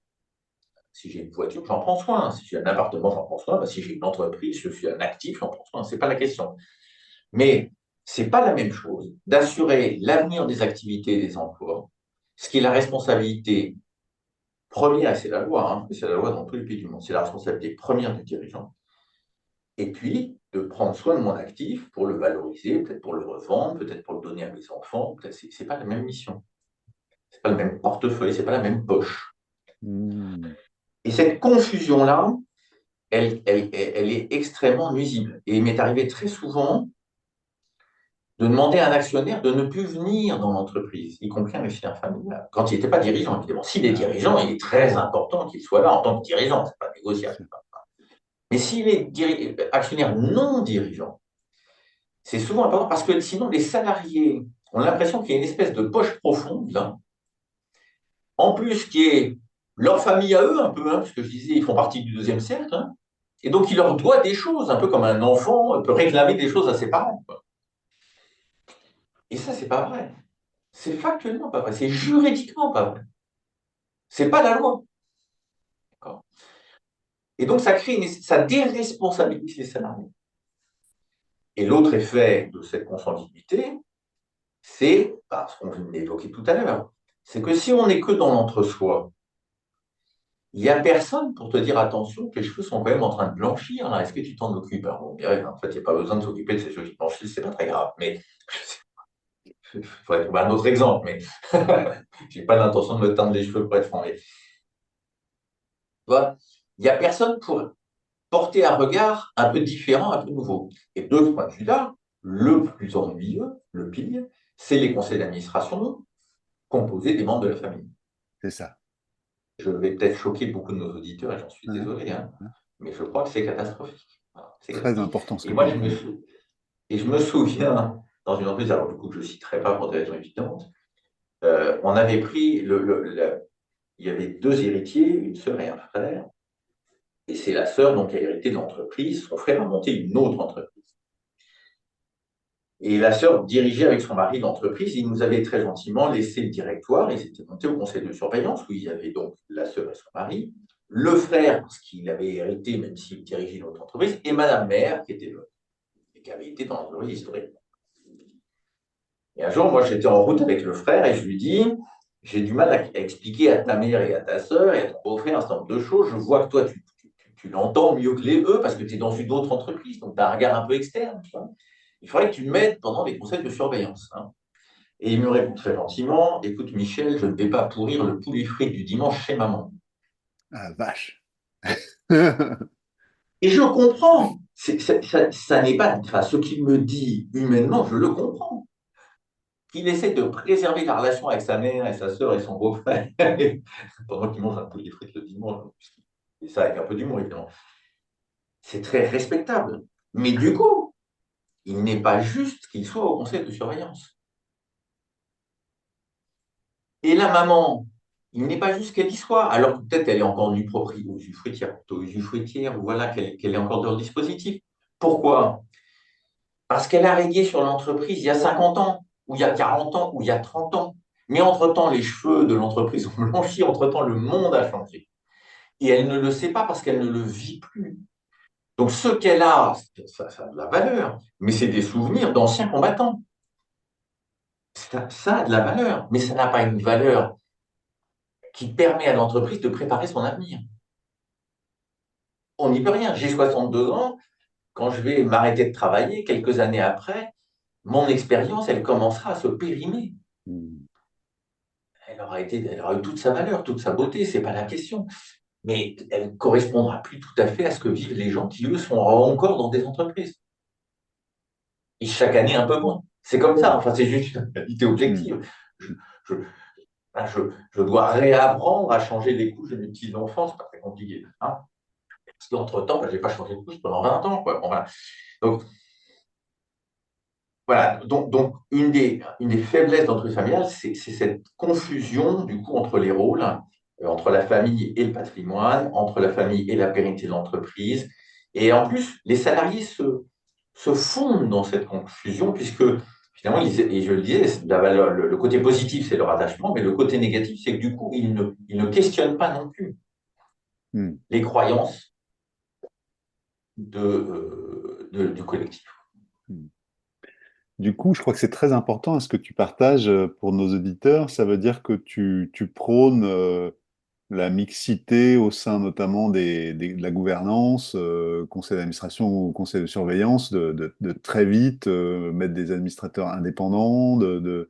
Si j'ai une voiture, j'en prends soin. Si j'ai un appartement, j'en prends soin. Si j'ai une entreprise, je suis un actif, j'en prends soin. Ce n'est pas la question. Mais C'est pas la même chose d'assurer l'avenir des activités et des emplois, ce qui est la responsabilité première, et c'est la loi, hein, c'est la loi dans tous les pays du monde, c'est la responsabilité première du dirigeant, et puis de prendre soin de mon actif pour le valoriser, peut-être pour le revendre, peut-être pour le donner à mes enfants, c'est pas la même mission, c'est pas le même portefeuille, c'est pas la même poche. Hmm. Et cette confusion-là, elle est extrêmement nuisible. Et il m'est arrivé très souvent de demander à un actionnaire de ne plus venir dans l'entreprise, y compris un actionnaire familial, quand il n'était pas dirigeant, évidemment. S'il est Ah oui, dirigeant, il est très important qu'il soit là en tant que dirigeant, c'est pas négociable. sûr. Mais s'il est actionnaire non dirigeant, c'est souvent important parce que sinon les salariés ont l'impression qu'il y a une espèce de poche profonde, là, en plus qui est leur famille à eux un peu, hein, parce que je disais, ils font partie du deuxième cercle, hein, et donc il leur doit des choses, un peu comme un enfant peut réclamer des choses à ses parents, quoi. Et ça, c'est pas vrai. C'est factuellement pas vrai. C'est juridiquement pas vrai. C'est pas la loi. D'accord. Et donc, ça déresponsabilise les salariés. Et l'autre effet de cette consanguinité, c'est, parce qu'on vient d'évoquer tout à l'heure, c'est que si on n'est que dans l'entre-soi, il n'y a personne pour te dire attention, tes cheveux sont quand même en train de blanchir, là, est-ce que tu t'en occupes? Alors, on dirait, en fait, il n'y a pas besoin de s'occuper de ces cheveux qui blanchissent, c'est pas très grave. Mais il faudrait trouver un autre exemple, mais je n'ai pas l'intention de me teindre les cheveux pour être franc. Mais, voilà. Il n'y a personne pour porter un regard un peu différent, un peu nouveau. Et de ce point de vue-là, le plus ennuyeux, le pire, c'est les conseils d'administration composés des membres de la famille. C'est ça. Je vais peut-être choquer beaucoup de nos auditeurs et j'en suis Hein, désolé, hein, hein. mais je crois que c'est catastrophique. Voilà, c'est Très catastrophique. important ce Et que tu moi, dis. je me souviens, dans une entreprise, alors du coup, que je ne citerai pas pour des raisons évidentes, on avait pris, il y avait deux héritiers, une sœur et un frère, et c'est la sœur donc, qui a hérité de l'entreprise, son frère a monté une autre entreprise. Et la sœur dirigeait avec son mari l'entreprise. Ils nous avaient très gentiment laissé le directoire. Ils étaient montés au conseil de surveillance où il y avait donc la sœur et son mari, le frère, parce qu'il avait hérité, même s'il dirigeait notre entreprise, et madame mère, qui était là, et qui avait été dans l'entreprise historique. Et un jour, moi, j'étais en route avec le frère et je lui dis, j'ai du mal à expliquer à ta mère et à ta sœur et à ton beau-frère un certain nombre de choses. Je vois que toi, tu l'entends mieux que eux parce que tu es dans une autre entreprise, donc tu as un regard un peu externe. Tu vois. Il faudrait que tu m'aides pendant les conseils de surveillance. Hein. Et il me répond très gentiment, écoute Michel, je ne vais pas pourrir le poulet frit du dimanche chez maman. Ah, vache. Et je comprends. Ça n'est pas, enfin, ce qu'il me dit humainement, je le comprends. Qu'il essaie de préserver la relation avec sa mère et sa sœur et son beau-frère pendant qu'il mange un poulet frit le dimanche. Et ça avec un peu d'humour, évidemment. C'est très respectable. Mais du coup, il n'est pas juste qu'il soit au conseil de surveillance. Et la maman, il n'est pas juste qu'elle y soit, alors que peut-être elle est encore nue propriétaire, ou usufruitière, plutôt usufruitière, ou voilà, qu'elle est encore dans le dispositif. Pourquoi? Parce qu'elle a rayé sur l'entreprise il y a 50 ans, ou il y a 40 ans, ou il y a 30 ans. Mais entre-temps, les cheveux de l'entreprise ont blanchi, entre-temps, le monde a changé. Et elle ne le sait pas parce qu'elle ne le vit plus. Donc ce qu'elle a, ça a de la valeur, mais c'est des souvenirs d'anciens combattants. Ça a de la valeur, mais ça n'a pas une valeur qui permet à l'entreprise de préparer son avenir. On n'y peut rien. J'ai 62 ans. Quand je vais m'arrêter de travailler, quelques années après, mon expérience, elle commencera à se périmer. Hmm. Elle aura eu toute sa valeur, toute sa beauté, c'est pas la question. Mais elle ne correspondra plus tout à fait à ce que vivent les gens qui, eux, sont encore dans des entreprises. Et chaque année, un peu moins. C'est comme ça, Hmm. enfin, c'est juste une réalité Hmm. objective. Je, je, ben, je dois réapprendre à changer les couches de mes petits-enfants, c'est pas très compliqué. Hein, parce qu'entre-temps, ben, je n'ai pas changé de couche pendant 20 ans. Quoi. Bon, voilà. Donc, voilà, donc une des faiblesses d'entreprise familiale, c'est cette confusion du coup entre les rôles, entre la famille et le patrimoine, entre la famille et la pérennité de l'entreprise. Et en plus, les salariés se fondent dans cette confusion, puisque finalement, et je le disais, le côté positif, c'est leur attachement, mais le côté négatif, c'est que du coup, ils ne questionnent pas non plus Hmm. les croyances du collectif. Hmm. du coup, je crois que c'est très important ce que tu partages pour nos auditeurs. Ça veut dire que tu prônes la mixité au sein notamment de la gouvernance, conseil d'administration ou conseil de surveillance, de très vite mettre des administrateurs indépendants, de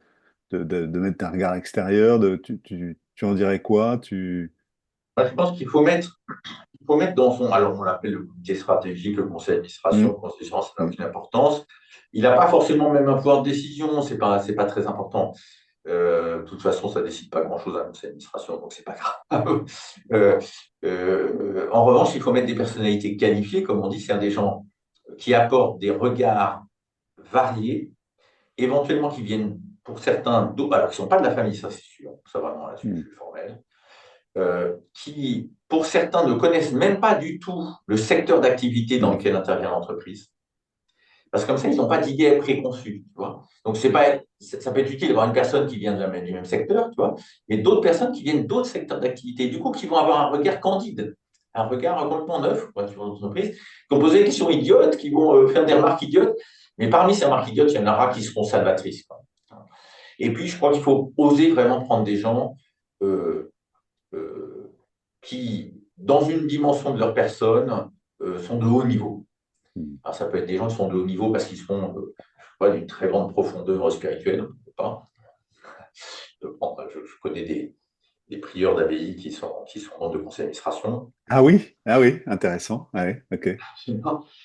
mettre un regard extérieur. Tu en dirais quoi? Moi, je pense qu'il faut mettre dans son, alors on l'appelle le comité stratégique, le conseil d'administration, Hmm, le conseil de surveillance, ça n'a hmm, aucune importance. Il n'a pas forcément même un pouvoir de décision, c'est pas très important. De toute façon, ça ne décide pas grand-chose à la conseil d'administration, donc c'est pas grave. Euh, en revanche, il faut mettre des personnalités qualifiées, comme on dit, c'est-à-dire des gens qui apportent des regards variés, éventuellement qui viennent pour certains, alors qui ne sont pas de la famille, ça c'est sûr, ça vraiment là-dessus je hmm, suis formel, qui pour certains ne connaissent même pas du tout le secteur d'activité dans hmm, lequel intervient l'entreprise. Parce que comme ça, ils n'ont pas d'idée préconçue, tu vois. Donc, c'est pas, ça peut être utile d'avoir une personne qui vient du même secteur, tu vois, mais d'autres personnes qui viennent d'autres secteurs d'activité, du coup, qui vont avoir un regard candide, un regard complètement neuf, quoi, sur l'entreprise, qui vont poser des questions idiotes, qui vont faire des remarques idiotes, mais parmi ces remarques idiotes, il y en aura qui seront salvatrices, quoi. Et puis, je crois qu'il faut oser vraiment prendre des gens euh, euh, qui, dans une dimension de leur personne, sont de haut niveau. hmm. Alors, ça peut être des gens qui sont de haut niveau parce qu'ils sont pas d'une très grande profondeur spirituelle. Pas. Je connais des prieurs d'abbaye qui sont membres de conseil d'administration. Ah oui, intéressant. Ouais, ok.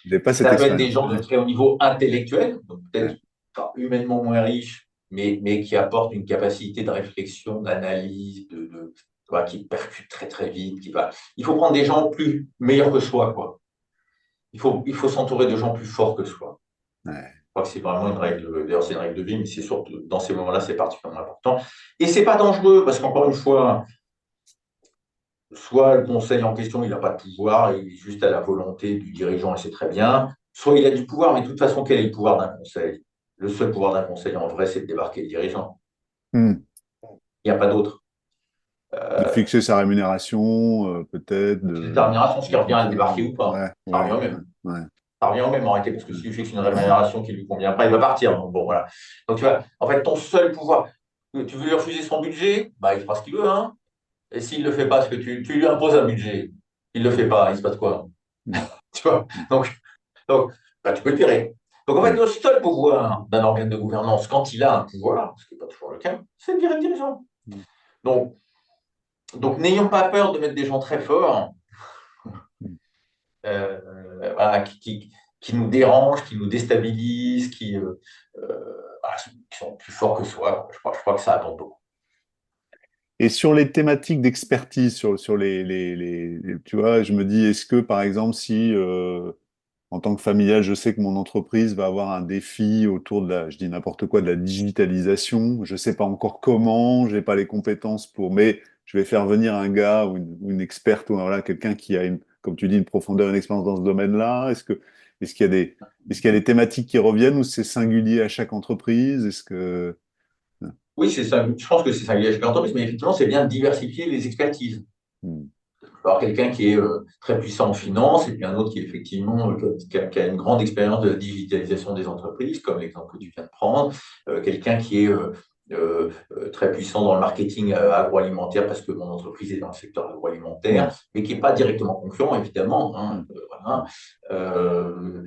J'ai pas cette Ça peut être des expérience. gens de très haut niveau intellectuel, donc peut-être Ouais, humainement moins riches, mais qui apportent une capacité de réflexion, d'analyse, voilà, qui percute très très vite. Il faut prendre des gens plus meilleurs que soi, quoi. Il faut s'entourer de gens plus forts que soi. ouais. Je crois que c'est vraiment une règle, d'ailleurs c'est une règle de vie, mais c'est surtout dans ces moments-là, c'est particulièrement important. Et c'est pas dangereux, parce qu'encore une fois, soit le conseil en question, il n'a pas de pouvoir, il est juste à la volonté du dirigeant, et c'est très bien, soit il a du pouvoir, mais de toute façon, quel est le pouvoir d'un conseil? Le seul pouvoir d'un conseil, en vrai, c'est de débarquer le dirigeant. Hmm. Il n'y a pas d'autre. De fixer sa rémunération, peut-être, C'est la rémunération, ce qui des revient trucs à le ça. débarquer ou pas. Ouais, Ça ouais, revient au ouais, même. ouais. Ça revient au même en réalité, parce que s'il fixe une rémunération qui ne lui convient pas, il va partir. Donc bon, voilà. Donc tu vois, en fait, ton seul pouvoir, tu veux lui refuser son budget, bah, il fera ce qu'il veut, hein. Et s'il ne le fait pas, parce que tu lui imposes un budget, il ne le fait pas, il se passe quoi? Hmm, Tu vois? Donc bah, tu peux le virer. Donc en fait, hmm, le seul pouvoir d'un organe de gouvernance, quand il a un pouvoir, ce qui n'est pas toujours le cas, c'est de virer le dirigeant. hmm, Donc, donc n'ayons pas peur de mettre des gens très forts, hmm. voilà, qui nous dérangent, qui nous déstabilisent, voilà, qui sont plus forts que soi, quoi. Je crois que ça attend beaucoup. Et sur les thématiques d'expertise, sur tu vois, je me dis, est-ce que, par exemple, si en tant que familial, je sais que mon entreprise va avoir un défi autour de je dis n'importe quoi, de la digitalisation. Je ne sais pas encore comment, je n'ai pas les compétences pour, mais je vais faire venir un gars ou une experte ou voilà, quelqu'un qui a comme tu dis, une profondeur, une expérience dans ce domaine-là. Est-ce qu'il y a est-ce qu'il y a des thématiques qui reviennent ou c'est singulier à chaque entreprise? Est-ce que, Oui, c'est ça. Je pense que c'est ça, chez l'entreprise, mais effectivement, c'est bien de diversifier les expertises. hmm, Alors, quelqu'un qui est très puissant en finance, et puis un autre qui, effectivement, qui a une grande expérience de la digitalisation des entreprises, comme l'exemple que tu viens de prendre. Quelqu'un qui est très puissant dans le marketing agroalimentaire, parce que mon entreprise est dans le secteur hmm, agroalimentaire, mais qui n'est pas directement concurrent, évidemment, hein, hmm, voilà. hmm.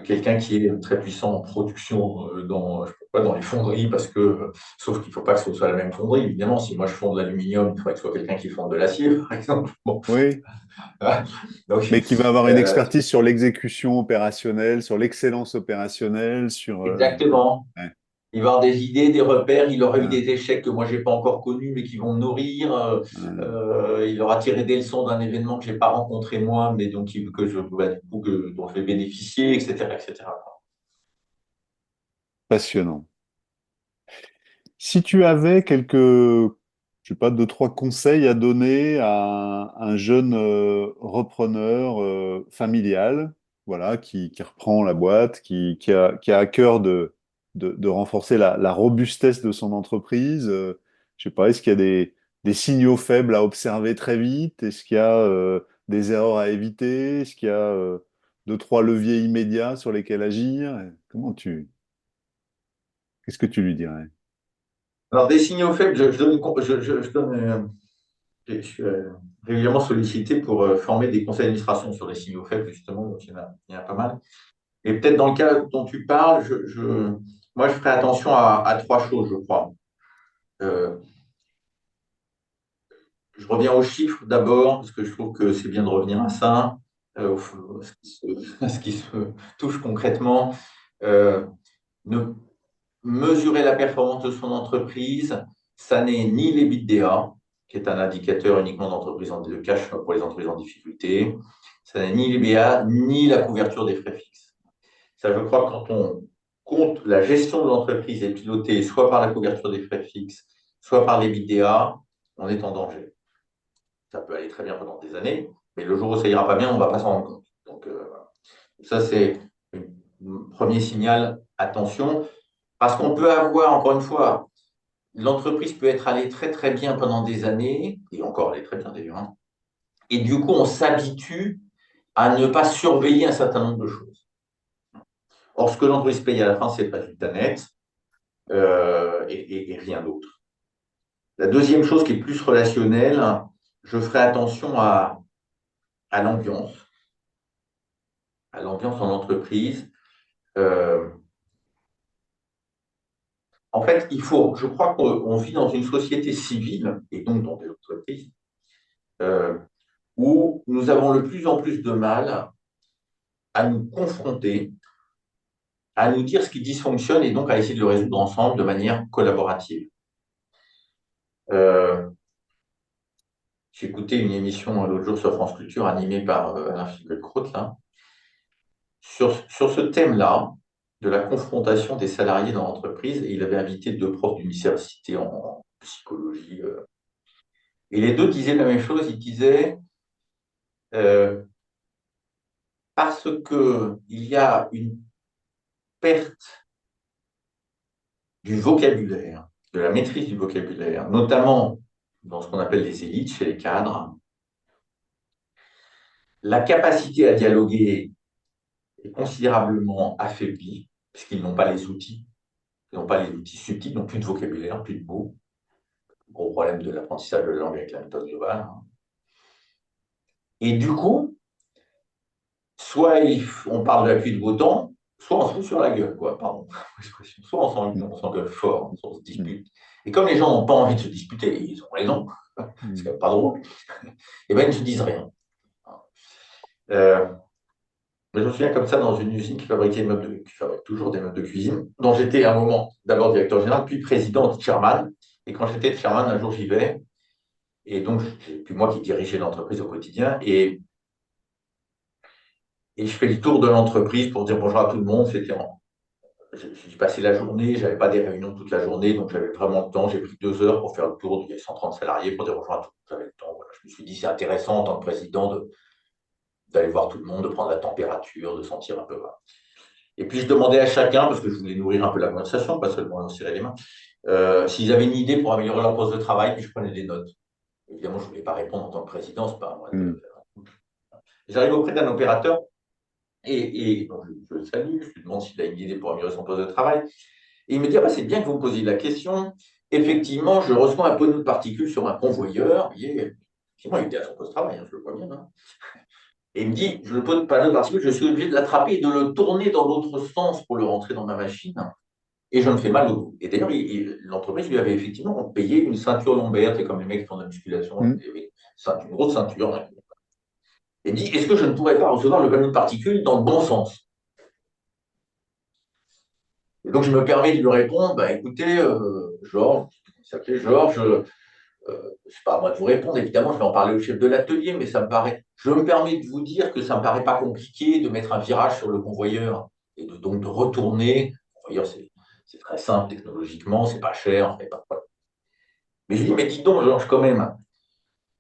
Quelqu'un qui est très puissant en production je sais pas, dans les fonderies, sauf qu'il ne faut pas que ce soit la même fonderie, évidemment. Si moi je fonde de l'aluminium, il faudrait que ce soit quelqu'un qui fonde de l'acier, par exemple. Bon. Oui, Donc, mais qui va avoir une euh, expertise sur l'exécution opérationnelle, sur l'excellence opérationnelle, sur... exactement. ouais, Il va avoir des idées, des repères, il aura eu ouais, des échecs que moi, je n'ai pas encore connus, mais qui vont me nourrir. ouais. Il aura tiré des leçons d'un événement que je n'ai pas rencontré moi, mais donc, dont je vais bénéficier, etc., etc. Passionnant. Si tu avais quelques, je sais pas, deux, trois conseils à donner à un jeune repreneur familial, voilà, qui reprend la boîte, qui a à cœur de renforcer la robustesse de son entreprise, je sais pas, est-ce qu'il y a des signaux faibles à observer très vite? Est-ce qu'il y a des erreurs à éviter? Est-ce qu'il y a deux, trois leviers immédiats sur lesquels agir? Comment tu... Qu'est-ce que tu lui dirais? Alors, des signaux faibles, je donne, je donne, je suis régulièrement sollicité pour former des conseils d'administration sur les signaux faibles, justement, donc il y en a pas mal. Et peut-être dans le cas dont tu parles, moi, je ferai attention à trois choses, je crois. Euh, je reviens aux chiffres d'abord, parce que je trouve que c'est bien de revenir à ça, à ce qui se touche concrètement. Euh, ne mesurer la performance de son entreprise, ça n'est ni l'EBITDA, qui est un indicateur uniquement d'entreprise de cash pour les entreprises en difficulté, ça n'est ni l'EBA, ni la couverture des frais fixes. Ça, je crois que quand on compte la gestion de l'entreprise est pilotée soit par la couverture des frais fixes, soit par l'EBITDA, on est en danger. Ça peut aller très bien pendant des années, mais le jour où ça ira pas bien, on ne va pas s'en rendre compte. Donc, ça, c'est un premier signal, attention, parce qu'on peut avoir, encore une fois, l'entreprise peut être allée très très bien pendant des années, et encore aller très bien d'ailleurs, hein, et du coup, on s'habitue à ne pas surveiller un certain nombre de choses. Or, ce que l'entreprise paye à la fin, c'est le résultat net et rien d'autre. La deuxième chose qui est plus relationnelle, je ferai attention à l'ambiance, à l'ambiance en entreprise. Euh, En fait, je crois qu'on vit dans une société civile, et donc dans des entreprises, euh, où nous avons de plus en plus de mal à nous confronter, à nous dire ce qui dysfonctionne et donc à essayer de le résoudre ensemble de manière collaborative. Euh, j'ai écouté une émission l'autre jour sur France Culture animée par Alain Finkielkraut, là, sur ce thème-là, de la confrontation des salariés dans l'entreprise, et il avait invité deux profs d'université en psychologie. Et les deux disaient la même chose, ils disaient euh, parce qu'il y a une perte du vocabulaire, de la maîtrise du vocabulaire, notamment dans ce qu'on appelle les élites, chez les cadres, la capacité à dialoguer est considérablement affaiblie, puisqu'ils n'ont pas les outils. Ils n'ont pas les outils subtils, ils n'ont plus de vocabulaire, plus de mots. Gros problème de l'apprentissage de la langue avec la méthode globale. Et du coup, soit on parle de la pluie de beau temps, soit on se fout sur la gueule, quoi, pardon, soit on s'engueule fort, soit on se Mm. dispute. Et comme les gens n'ont pas envie de se disputer, et ils ont raison, c'est quand Mm. même pas drôle, et ben ils ne se disent rien. Euh, mais je me souviens comme ça dans une usine qui fabrique toujours des meubles de cuisine, dont j'étais à un moment d'abord directeur général, puis président, chairman. Et quand j'étais chairman, un jour j'y vais, et donc c'est puis moi qui dirigeais l'entreprise au quotidien, et je fais le tour de l'entreprise pour dire bonjour à tout le monde. J'ai passé la journée, j'avais pas des réunions toute la journée, donc j'avais vraiment le temps. J'ai pris 2 heures pour faire le tour, il y avait 130 salariés pour dire bonjour à tout le monde. J'avais le temps. Voilà. Je me suis dit, c'est intéressant en tant que président d'aller voir tout le monde, de prendre la température, de sentir un peu. Voilà. Et puis je demandais à chacun, parce que je voulais nourrir un peu la conversation, pas seulement leur serrer les mains, s'ils avaient une idée pour améliorer leur poste de travail, puis je prenais des notes. Évidemment, je ne voulais pas répondre en tant que président, c'est pas à moi de Mm. faire. J'arrive auprès d'un opérateur et donc, je le salue, je lui demande s'il a une idée pour améliorer son poste de travail. Et il me dit, ah bah, c'est bien que vous me posiez la question. Effectivement, je reçois un panneau de particules sur un convoyeur. Effectivement, il était à son poste de travail, hein, je le vois bien. Hein. Et il me dit, je le panneau de particules, je suis obligé de l'attraper et de le tourner dans l'autre sens pour le rentrer dans ma machine. Et je me fais mal au dos. Et d'ailleurs, l'entreprise lui avait effectivement payé une ceinture lombaire, c'est comme les mecs qui font de la musculation, Mm. il y avait une grosse ceinture. Hein. Et il me dit, est-ce que je ne pourrais pas recevoir le panneau de particules dans le bon sens? Et donc, je me permets de lui répondre, bah, écoutez, Georges, il s'appelait Georges, c'est pas à moi de vous répondre, évidemment, je vais en parler au chef de l'atelier, mais je me permets de vous dire que ça me paraît pas compliqué de mettre un virage sur le convoyeur et donc de retourner. Le convoyeur, c'est très simple technologiquement, c'est pas cher, on fait pas de problème. Mais je lui dis, mais dis donc, Georges, quand même,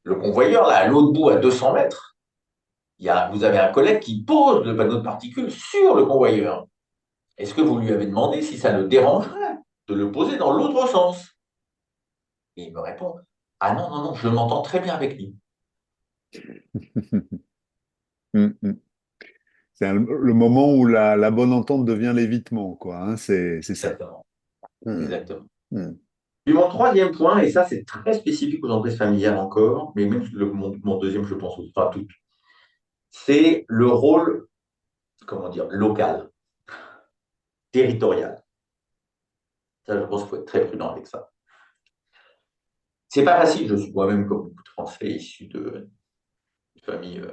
le convoyeur, là, à l'autre bout, à 200 mètres, vous avez un collègue qui pose le panneau de particules sur le convoyeur. Est-ce que vous lui avez demandé si ça le dérangerait de le poser dans l'autre sens? Et il me répond, ah non, non, non, je m'entends très bien avec lui. Mm. Mm. C'est le moment où la bonne entente devient l'évitement, quoi, hein, c'est ça. Exactement. Hmm. Exactement. Hmm. Puis mon troisième point, et ça c'est très spécifique aux entreprises familiales encore, mais même mon deuxième, je pense, aussi, pas tout, c'est le rôle, comment dire, local, territorial. Ça, je pense qu'il faut être très prudent avec ça. C'est pas facile, je suis moi-même comme beaucoup de Français issus de familles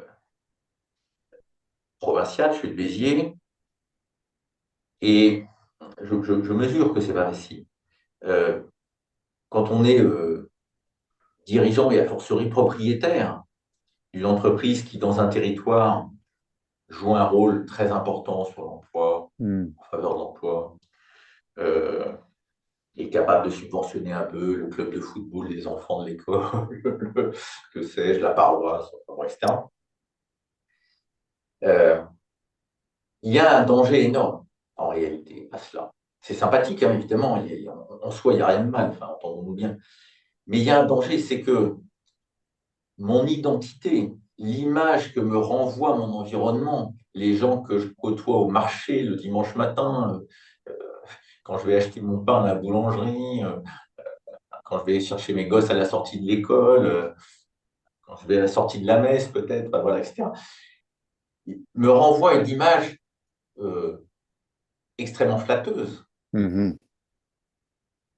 provinciales, je suis de Béziers, et je mesure que c'est pas facile. Euh, Quand on est dirigeant et a fortiori propriétaire d'une entreprise qui, dans un territoire, joue un rôle très important sur l'emploi, Hmm. en faveur de l'emploi, euh, est capable de subventionner un peu le club de football des enfants de l'école, que sais-je, la paroisse, enfin, bon, etc. Euh, il y a un danger énorme, en réalité, à cela. C'est sympathique, hein, évidemment, en soi, il n'y a rien de mal, enfin, entendons-nous bien. Mais il y a un danger, c'est que mon identité, l'image que me renvoie mon environnement, les gens que je côtoie au marché le dimanche matin, quand je vais acheter mon pain à la boulangerie, quand je vais chercher mes gosses à la sortie de l'école, quand je vais à la sortie de la messe peut-être, ben voilà, etc., me renvoie une image euh, extrêmement flatteuse, Mhm.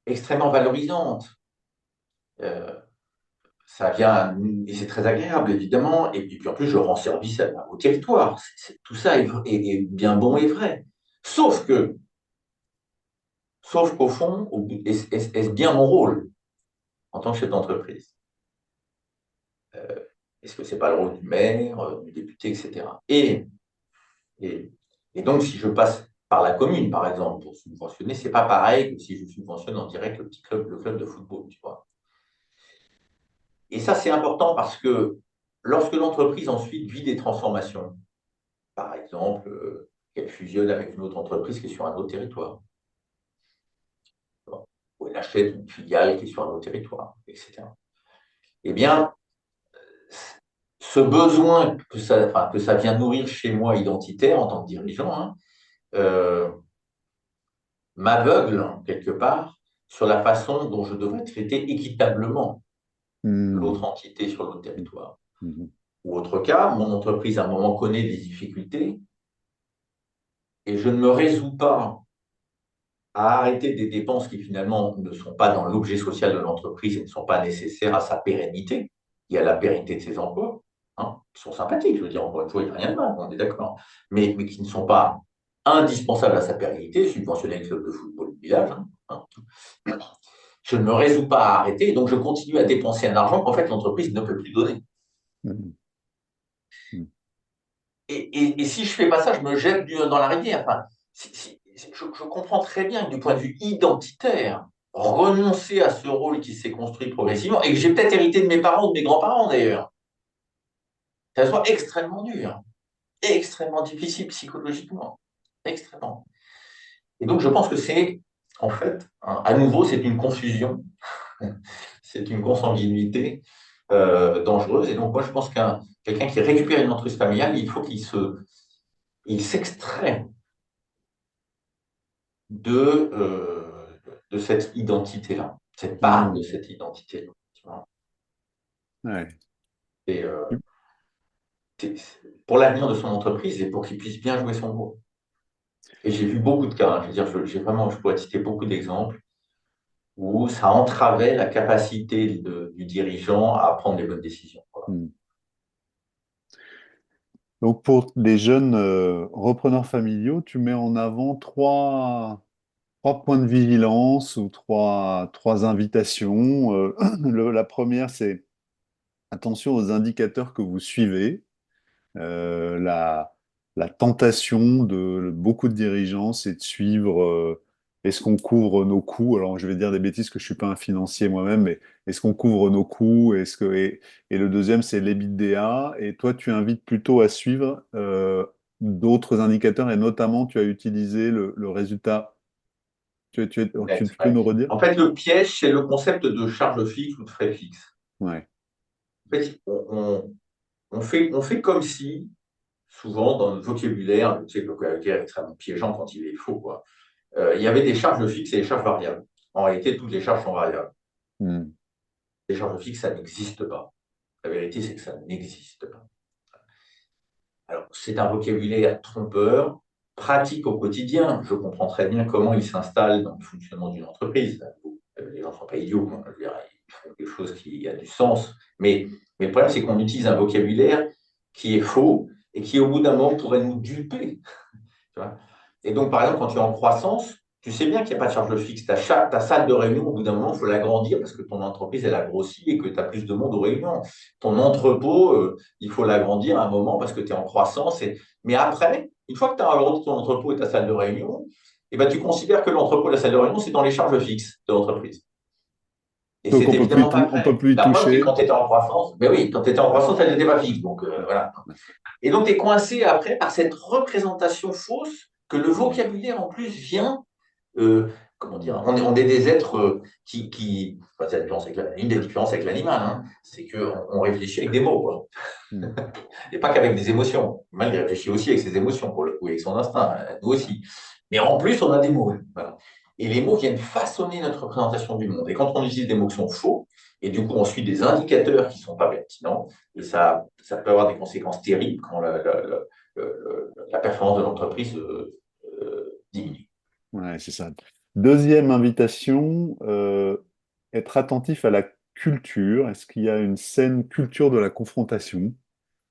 extrêmement valorisante. Euh, Ça vient, et c'est très agréable évidemment, et puis en plus je rends service au territoire. Tout ça est bien bon et vrai. Sauf que Sauf qu'au fond, est-ce bien mon rôle en tant que chef d'entreprise? Est-ce que c'est pas le rôle du maire, du député, etc. Et, et donc, si je passe par la commune, par exemple, pour subventionner, c'est pas pareil que si je subventionne en direct le petit club, le club de football, tu vois. Et ça, c'est important parce que lorsque l'entreprise ensuite vit des transformations, par exemple, qu'elle fusionne avec une autre entreprise qui est sur un autre territoire, ou elle achète une filiale qui est sur un autre territoire, etc. Eh bien, ce besoin enfin, que ça vient nourrir chez moi identitaire en tant que dirigeant, hein, euh, m'aveugle quelque part sur la façon dont je devrais traiter équitablement Hmm. l'autre entité sur l'autre territoire. Mhm. Ou autre cas, mon entreprise à un moment connaît des difficultés et je ne me résous pas à arrêter des dépenses qui finalement ne sont pas dans l'objet social de l'entreprise et ne sont pas nécessaires à sa pérennité et à la pérennité de ses emplois, hein, qui sont sympathiques, je veux dire, encore une fois, il n'y a rien de mal, on est d'accord, mais qui ne sont pas indispensables à sa pérennité, subventionner le club de football du village, hein. Je ne me résous pas à arrêter, donc je continue à dépenser un argent qu'en fait l'entreprise ne peut plus donner. Mhm. Mhm. Et si je ne fais pas ça, je me jette dans la rivière. Enfin, je comprends très bien que du point de vue identitaire, renoncer à ce rôle qui s'est construit progressivement et que j'ai peut-être hérité de mes parents ou de mes grands-parents d'ailleurs, ça soit extrêmement dur, extrêmement difficile psychologiquement, extrêmement. Et donc je pense que c'est, en fait, hein, à nouveau, c'est une confusion, c'est une consanguinité dangereuse. Et donc moi je pense qu'un quelqu'un qui récupère une entreprise familiale, il faut il s'extrait de cette identité-là, cette part de Hmm. cette identité-là. Tu vois. Ouais. Et pour l'avenir de son entreprise et pour qu'il puisse bien jouer son rôle. Et j'ai vu beaucoup de cas, hein, je veux dire, j'ai vraiment, je pourrais citer beaucoup d'exemples où ça entravait la capacité du dirigeant à prendre les bonnes décisions. Voilà. Hmm. Donc pour les jeunes repreneurs familiaux, tu mets en avant trois points de vigilance ou trois invitations. La première, c'est attention aux indicateurs que vous suivez. Euh, la, la tentation de beaucoup de dirigeants, c'est de suivre est-ce qu'on couvre nos coûts? Alors, je vais dire des bêtises que je suis pas un financier moi-même, mais est-ce qu'on couvre nos coûts? Et le deuxième, c'est l'EBITDA. Et toi, tu invites plutôt à suivre d'autres indicateurs et notamment, tu as utilisé le résultat. Net, Tu peux ouais. nous redire? En fait, le piège, c'est le concept de charge fixe ou de frais fixes. Ouais. En fait, on fait comme si, souvent dans notre vocabulaire, le vocabulaire est extrêmement piégeant quand il est faux, quoi. il y avait des charges fixes et des charges variables. En réalité, toutes les charges sont variables. Hmm. Les charges fixes, ça n'existe pas. La vérité, c'est que ça n'existe pas. Alors, c'est un vocabulaire trompeur, pratique au quotidien. Je comprends très bien comment il s'installe dans le fonctionnement d'une entreprise. Les gens ne sont pas idiots, hein. Je veux dire, ils font quelque chose qui a du sens. Mais le problème, c'est qu'on utilise un vocabulaire qui est faux et qui, au bout d'un moment, pourrait nous duper. Tu vois. Et donc, par exemple, quand tu es en croissance, tu sais bien qu'il n'y a pas de charge fixe. Ta salle de réunion, au bout d'un moment, il faut l'agrandir parce que ton entreprise, elle a grossi et que tu as plus de monde aux réunions. Ton entrepôt, il faut l'agrandir à un moment parce que tu es en croissance. Mais après, une fois que tu as agrandi ton entrepôt et ta salle de réunion, eh ben, tu considères que l'entrepôt et la salle de réunion, c'est dans les charges fixes de l'entreprise. Et Donc c'est évidemment pas on peut vrai. plus y La preuve, c'est toucher. quand tu étais en croissance. Mais oui, quand tu étais en croissance, elle n'était pas fixe. Donc, voilà. Et donc, tu es coincé après par cette représentation fausse que le vocabulaire, en plus, vient. Comment dire, on est des êtres enfin, c'est une des différences avec l'animal, hein, c'est qu'on réfléchit avec des mots, quoi. Hmm. Et pas qu'avec des émotions. L'animal, il réfléchit aussi avec ses émotions, pour le coup, avec son instinct, nous aussi. Mais en plus, on a des mots. Voilà. Et les mots viennent façonner notre représentation du monde. Et quand on utilise des mots qui sont faux, et du coup, on suit des indicateurs qui ne sont pas pertinents, et ça peut avoir des conséquences terribles quand la performance de l'entreprise diminue. Ouais, c'est ça. Deuxième invitation, être attentif à la culture. Est-ce qu'il y a une saine culture de la confrontation,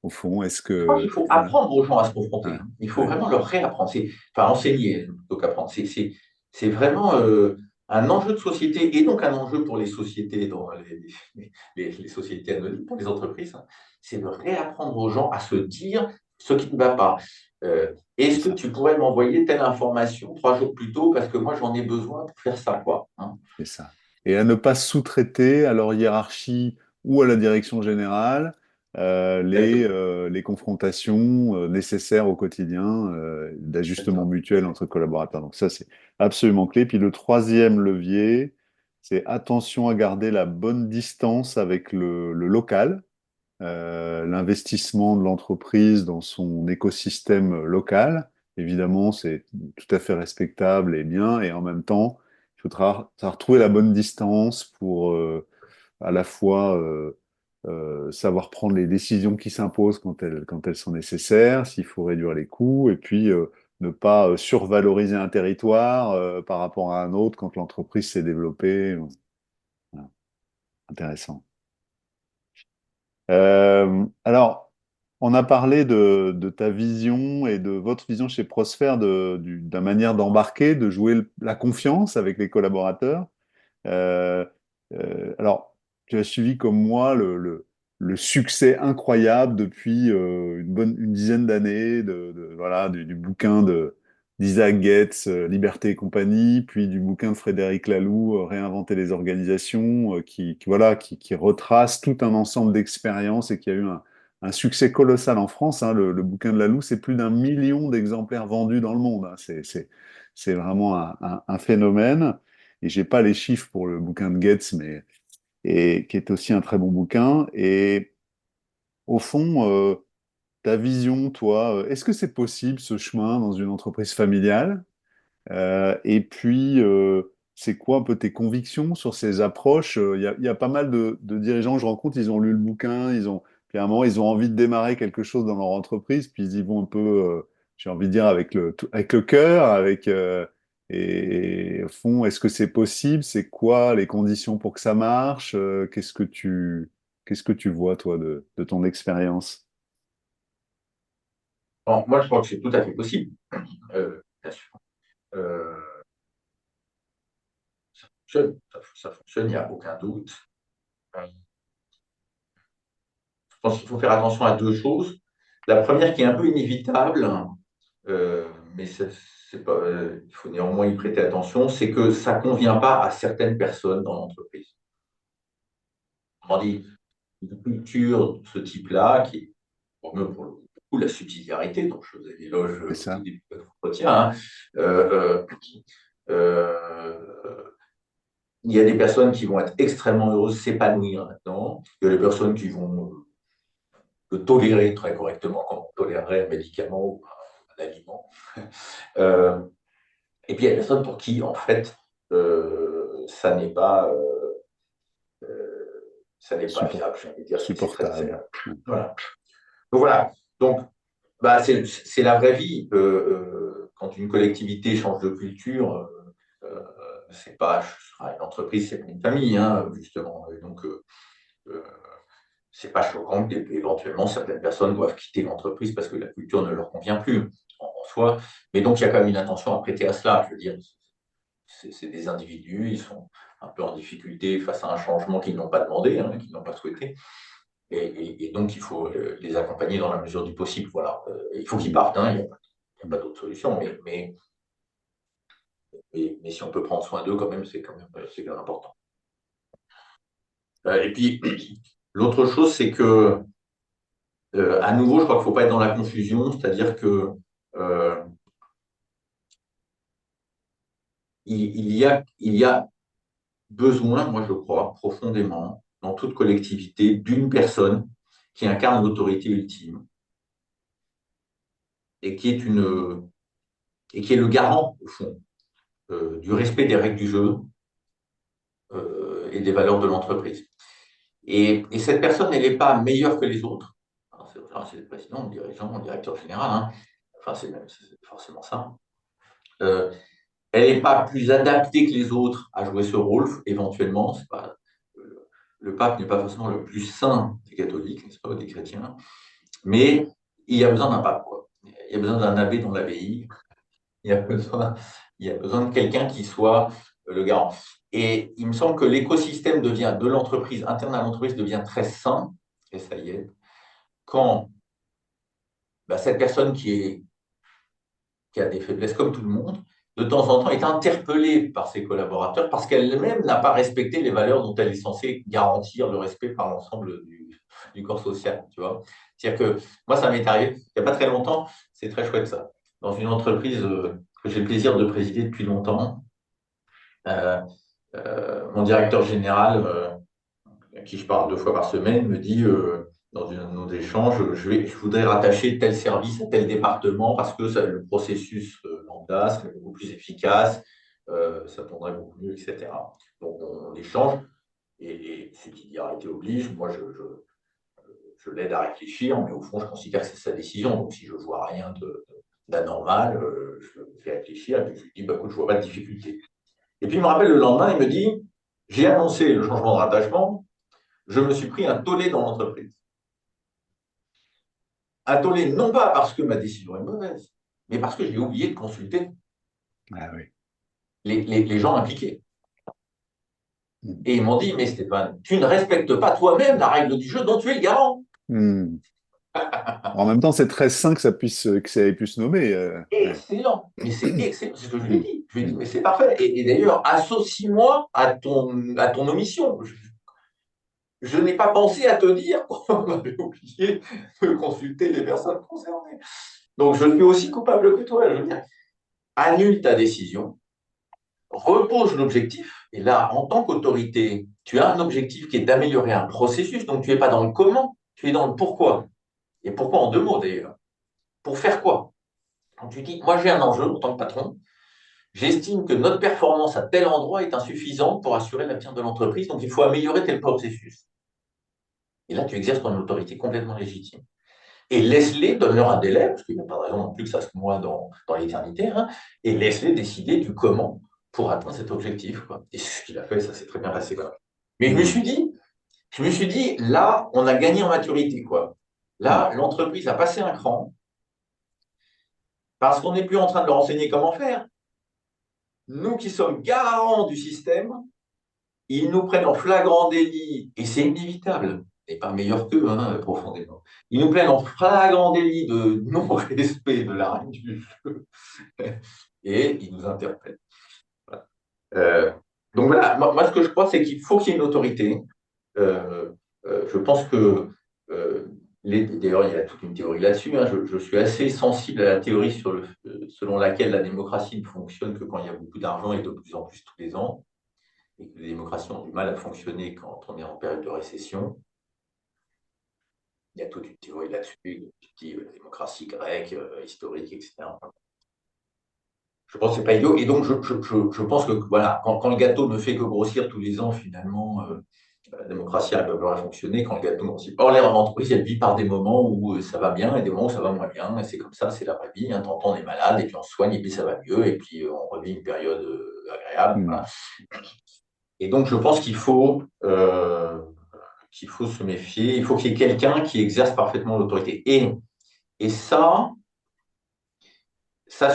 au fond? Est-ce Je crois que... qu'il faut Voilà. apprendre aux gens à se Ouais, confronter, hein. Il faut ouais, vraiment leur réapprendre. Enfin, enseigner plutôt qu'apprendre. C'est vraiment un enjeu de société et donc un enjeu pour les sociétés, dans les sociétés anonymes, pour les entreprises, hein. C'est de réapprendre aux gens à se dire ce qui ne va pas. c'est Est-ce que ça. tu pourrais m'envoyer telle information 3 jours plus tôt parce que moi j'en ai besoin pour faire ça, quoi, hein. C'est ça. Et à ne pas sous-traiter à leur hiérarchie ou à la direction générale Exactement. les confrontations nécessaires au quotidien d'ajustement Exactement. mutuel entre collaborateurs. Donc ça, c'est absolument clé. Puis le troisième levier, c'est attention à garder la bonne distance avec le local, l'investissement de l'entreprise dans son écosystème local. Évidemment, c'est tout à fait respectable et bien, et en même temps, il faudra retrouver la bonne distance pour à la fois savoir prendre les décisions qui s'imposent quand elles sont nécessaires, s'il faut réduire les coûts, et puis ne pas survaloriser un territoire par rapport à un autre quand l'entreprise s'est développée. Voilà. Intéressant. Alors, on a parlé de ta vision et de votre vision chez Prosper de la manière d'embarquer, de jouer la confiance avec les collaborateurs. Euh, alors, tu as suivi comme moi le succès incroyable depuis une dizaine d'années voilà, du bouquin d'Isaac Getz, Liberté et compagnie, puis du bouquin de Frédéric Laloux, Réinventer les organisations, voilà, qui retrace tout un ensemble d'expériences et qui a eu un succès colossal en France, hein. Le bouquin de Laloux, c'est plus d'1 million d'exemplaires vendus dans le monde, hein. C'est vraiment un phénomène. Et j'ai pas les chiffres pour le bouquin de Goetz, mais et qui est aussi un très bon bouquin. Et au fond, ta vision, toi, est-ce que c'est possible ce chemin dans une entreprise familiale? Et puis, c'est quoi un peu tes convictions sur ces approches? Il y a pas mal de dirigeants que je rencontre, ils ont lu le bouquin, puis à un moment, ils ont envie de démarrer quelque chose dans leur entreprise, puis ils y vont un peu, j'ai envie de dire, avec le cœur, et au fond, est-ce que c'est possible? C'est quoi les conditions pour que ça marche? Qu'est-ce que tu vois, toi, de ton expérience? Bon, moi, je crois que c'est tout à fait possible. Bien sûr. Euh, ça fonctionne, il n'y a aucun doute. Je pense qu'il faut faire attention à deux choses. La première qui est un peu inévitable, mais c'est pas, il faut néanmoins y prêter attention, c'est que ça ne convient pas à certaines personnes dans l'entreprise. On dit une culture de ce type-là, qui est pour beaucoup la subsidiarité, dont je faisais l'éloge C'est au tout ça? début de notre entretien, hein. Euh, euh, il y a des personnes qui vont être extrêmement heureuses, s'épanouir là-dedans. Il y a des personnes qui vont le tolérer très correctement, comme on tolérerait un médicament ou un aliment. Euh, Et puis il y a des personnes pour qui, en fait, ça n'est pas, Support- viable, j'ai envie de dire. supportable. Voilà. Donc voilà. Donc, bah, c'est la vraie vie. Quand une collectivité change de culture, c'est pas une entreprise, c'est pas une famille, hein, justement. Et donc, c'est pas choquant qu'éventuellement certaines personnes doivent quitter l'entreprise parce que la culture ne leur convient plus en soi. Mais donc, il y a quand même une attention à prêter à cela. Je veux dire, c'est des individus, ils sont un peu en difficulté face à un changement qu'ils n'ont pas demandé, hein, qu'ils n'ont pas souhaité. Et donc, il faut les accompagner dans la mesure du possible. Voilà. Il faut qu'ils Mm. partent, hein, il n'y a pas d'autre solution. Mais si on peut prendre soin d'eux, quand même, c'est quand même important. Et puis, l'autre chose, c'est que, à nouveau, je crois qu'il ne faut pas être dans la confusion, c'est-à-dire que euh, il y a besoin, moi je crois, profondément, dans toute collectivité, d'une personne qui incarne l'autorité ultime et qui est le garant, au fond, du respect des règles du jeu et des valeurs de l'entreprise. Et cette personne, elle n'est pas meilleure que les autres. C'est le président, le dirigeant, le directeur général, hein. Enfin, c'est forcément ça. Euh, Elle n'est pas plus adaptée que les autres à jouer ce rôle, éventuellement. C'est pas, le pape n'est pas forcément le plus saint des catholiques, n'est-ce pas, des chrétiens, mais il y a besoin d'un pape, quoi. Il y a besoin d'un abbé dans l'abbaye, il y a besoin, il y a besoin de quelqu'un qui soit le garant. Et il me semble que l'écosystème de l'entreprise, interne à l'entreprise, devient très sain, et ça y est, quand bah, cette personne qui a des faiblesses comme tout le monde, de temps en temps est interpellée par ses collaborateurs parce qu'elle-même n'a pas respecté les valeurs dont elle est censée garantir le respect par l'ensemble du corps social. Tu vois. C'est-à-dire que moi, ça m'est arrivé il n'y a pas très longtemps, c'est très chouette ça. Dans une entreprise que j'ai le plaisir de présider depuis longtemps, euh, mon directeur général, à qui je parle 2 fois par semaine, me dit dans un de nos échanges, je voudrais rattacher tel service à tel département parce que le processus lambda serait beaucoup plus efficace, ça tournerait beaucoup mieux, etc. Donc on échange et subsidiarité oblige. Moi, je l'aide à réfléchir, mais au fond, je considère que c'est sa décision. Donc si je ne vois rien d'anormal, je le fais réfléchir et puis je lui dis, bah, écoute, je ne vois pas de difficulté. Et puis il me rappelle le lendemain, il me dit, j'ai annoncé le changement de rattachement, je me suis pris un tollé dans l'entreprise. Un tollé, non pas parce que ma décision est mauvaise, mais parce que j'ai oublié de consulter Ah oui. les gens impliqués. Mm. Et ils m'ont dit, mais Stéphane, tu ne respectes pas toi-même la règle du jeu dont tu es le garant. Mm. En même temps, c'est très sain que ça ait pu se nommer. Ouais. Excellent, mais c'est excellent, c'est ce que je lui ai Mm. dit. Je lui ai dit, Mm. mais c'est parfait. Et d'ailleurs, associe-moi à ton omission. Je n'ai pas pensé à te dire qu'on avait oublié de consulter les personnes concernées. Donc, je suis aussi coupable que toi. Je veux dire, annule ta décision, repose l'objectif. Et là, en tant qu'autorité, tu as un objectif qui est d'améliorer un processus. Donc, tu n'es pas dans le comment, tu es dans le pourquoi. Et pourquoi en 2 mots d'ailleurs. Pour faire quoi? Quand tu dis, moi j'ai un enjeu en tant que patron, j'estime que notre performance à tel endroit est insuffisante pour assurer l'avenir de l'entreprise, donc il faut améliorer tel processus. Et là, tu exerces ton autorité complètement légitime. Et laisse-les, donne-leur un délai, parce qu'il n'y a pas de raison non plus que ça se noie dans l'éternité, hein, et laisse-les décider du comment pour atteindre cet objectif, quoi. Et ce qu'il a fait, ça s'est très bien passé, quoi. Mais Mm. je me suis dit, là, on a gagné en maturité, quoi. Mm. Là, l'entreprise a passé un cran parce qu'on n'est plus en train de leur enseigner comment faire. Nous qui sommes garants du système, ils nous prennent en flagrant délit, et c'est inévitable, et pas meilleur qu'eux, hein, profondément. Ils nous prennent en flagrant délit de non-respect de la règle du jeu, et ils nous interprètent. Voilà. Donc voilà, moi, ce que je crois, c'est qu'il faut qu'il y ait une autorité. Euh, je pense que, euh, d'ailleurs, il y a toute une théorie là-dessus, hein, je suis assez sensible à la théorie selon laquelle la démocratie ne fonctionne que quand il y a beaucoup d'argent et de plus en plus tous les ans, et que les démocraties ont du mal à fonctionner quand on est en période de récession. Il y a toute une théorie là-dessus, qui dit la démocratie grecque, historique, etc. Je pense que c'est pas idiot. Et donc, je pense que voilà, quand le gâteau ne fait que grossir tous les ans, finalement, la démocratie elle peut pas fonctionner quand le gâteau grossit. Or, l'entreprise, elle vit par des moments où ça va bien et des moments où ça va moins bien. Et c'est comme ça, c'est la vraie vie. Hein. Tantôt, on est malade et puis on se soigne et puis ça va mieux et puis on revit une période agréable. Voilà. Hmm. Et donc, je pense qu'il faut se méfier. Il faut qu'il y ait quelqu'un qui exerce parfaitement l'autorité. Et ça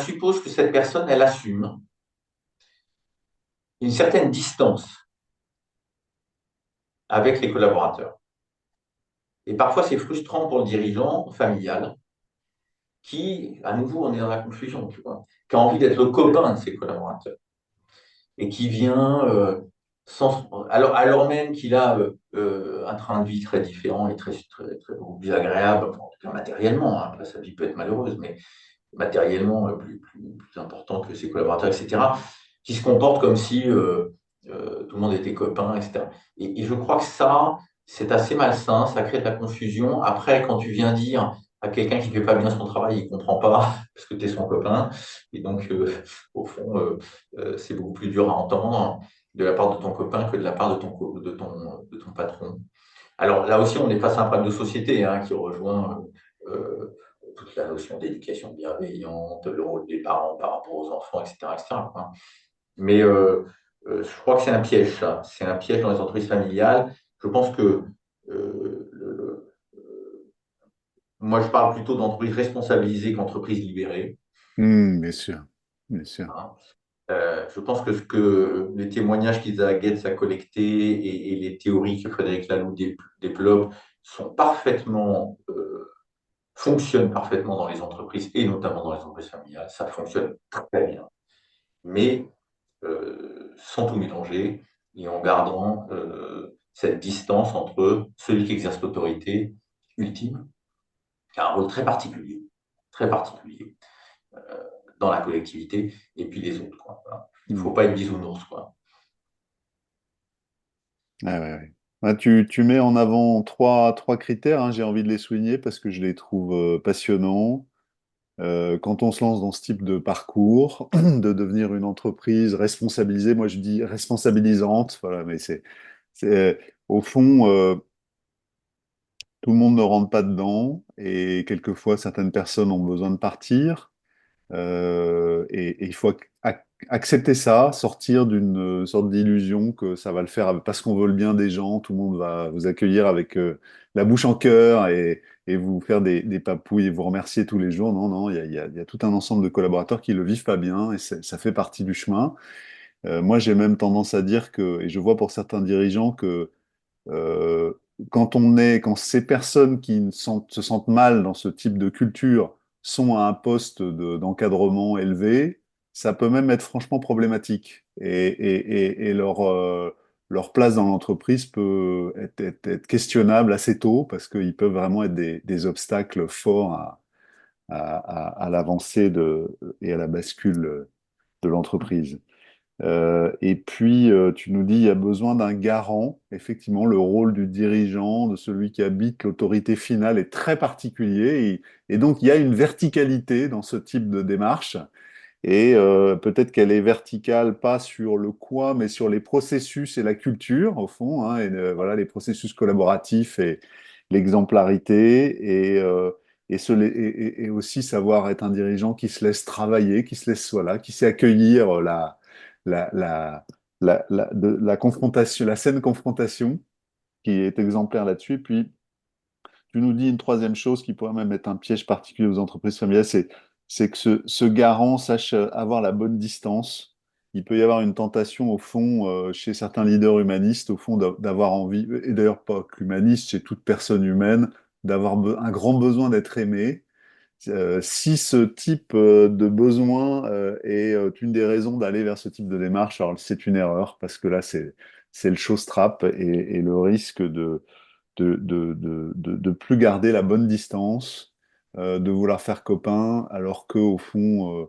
suppose que cette personne, elle assume une certaine distance avec les collaborateurs. Et parfois, c'est frustrant pour le dirigeant familial qui, à nouveau, on est dans la confusion, tu vois, qui a envie d'être le copain de ses collaborateurs et qui vient, alors même qu'il a un train de vie très différent et très plus agréable, enfin, en tout cas matériellement, hein, sa vie peut être malheureuse, mais matériellement plus important que ses collaborateurs, etc., qui se comporte comme si tout le monde était copain, etc. Et je crois que ça, c'est assez malsain, ça crée de la confusion. Après, quand tu viens dire à quelqu'un qui ne fait pas bien son travail, il ne comprend pas parce que tu es son copain. Et donc, au fond, c'est beaucoup plus dur à entendre de la part de ton copain que de la part de ton patron. Alors là aussi, on est face à un problème de société hein, qui rejoint euh, toute la notion d'éducation bienveillante, le rôle des parents par rapport aux enfants, etc. etc. quoi. Mais je crois que c'est un piège, ça. C'est un piège dans les entreprises familiales. Je pense que moi, je parle plutôt d'entreprises responsabilisées qu'entreprises libérées. Hmm, bien sûr, bien sûr. Hein. Je pense que, les témoignages qu'Isa Getz a collectés et les théories que Frédéric Laloux développe sont parfaitement fonctionne parfaitement dans les entreprises et notamment dans les entreprises familiales. Ça fonctionne très bien, mais sans tout mélanger et en gardant cette distance entre celui qui exerce l'autorité ultime, qui a un rôle très particulier dans la collectivité, et puis les autres. Quoi. Voilà. Il ne Hmm. faut pas être bisounours. Quoi. Ah ouais, ouais. Ah, tu mets en avant trois critères, hein, j'ai envie de les souligner parce que je les trouve passionnants. Quand on se lance dans ce type de parcours, de devenir une entreprise responsabilisée, moi je dis responsabilisante, voilà, mais au fond, tout le monde ne rentre pas dedans et quelquefois certaines personnes ont besoin de partir. Et il faut accepter ça, sortir d'une sorte d'illusion que ça va le faire parce qu'on veut le bien des gens, tout le monde va vous accueillir avec la bouche en cœur et vous faire des papouilles et vous remercier tous les jours. Non, non, il y a tout un ensemble de collaborateurs qui le vivent pas bien et ça fait partie du chemin. Moi, j'ai même tendance à dire que, et je vois pour certains dirigeants que euh, quand ces personnes qui se sentent mal dans ce type de culture sont à un poste d'encadrement élevé, ça peut même être franchement problématique. Et leur place dans l'entreprise peut être questionnable assez tôt parce qu'ils peuvent vraiment être des obstacles forts à l'avancée et à la bascule de l'entreprise. Et puis, tu nous dis, il y a besoin d'un garant. Effectivement, le rôle du dirigeant, de celui qui habite l'autorité finale est très particulier. Et donc, il y a une verticalité dans ce type de démarche. Et peut-être qu'elle est verticale, pas sur le quoi, mais sur les processus et la culture, au fond, hein, et voilà, les processus collaboratifs et l'exemplarité. Et aussi savoir être un dirigeant qui se laisse travailler, qui se laisse, voilà, qui sait accueillir la, la, la confrontation, la saine confrontation, qui est exemplaire là-dessus. Et puis, tu nous dis une troisième chose qui pourrait même être un piège particulier aux entreprises familiales, c'est que ce garant sache avoir la bonne distance. Il peut y avoir une tentation, au fond, chez certains leaders humanistes, au fond, d'avoir envie, et d'ailleurs pas qu'humaniste, chez toute personne humaine, d'avoir un grand besoin d'être aimé. Si ce type de besoin est une des raisons d'aller vers ce type de démarche, alors c'est une erreur, parce que là, c'est le showstrap et le risque de plus garder la bonne distance, de vouloir faire copain, alors qu'au fond,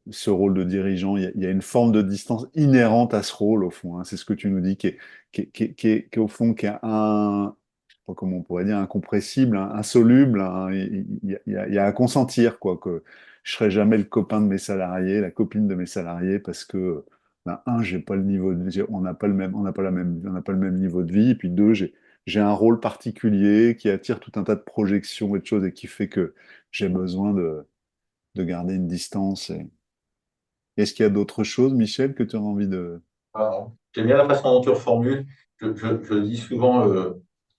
ce rôle de dirigeant, il y a une forme de distance inhérente à ce rôle, au fond. Hein. C'est ce que tu nous dis, qui est au fond, qui est je sais pas comment on pourrait dire, incompressible, insoluble. Hein. Il y a à consentir, quoi, je serai jamais le copain de mes salariés, la copine de mes salariés, parce que, ben, un, j'ai pas le niveau on n'a pas le même, on n'a pas la même, on n'a pas le même niveau de vie, et puis deux, j'ai un rôle particulier qui attire tout un tas de projections et de choses et qui fait que j'ai besoin de garder une distance. Est-ce qu'il y a d'autres choses, Michel, que tu as envie de... Pardon. J'aime bien la façon dont tu reformules. Je dis souvent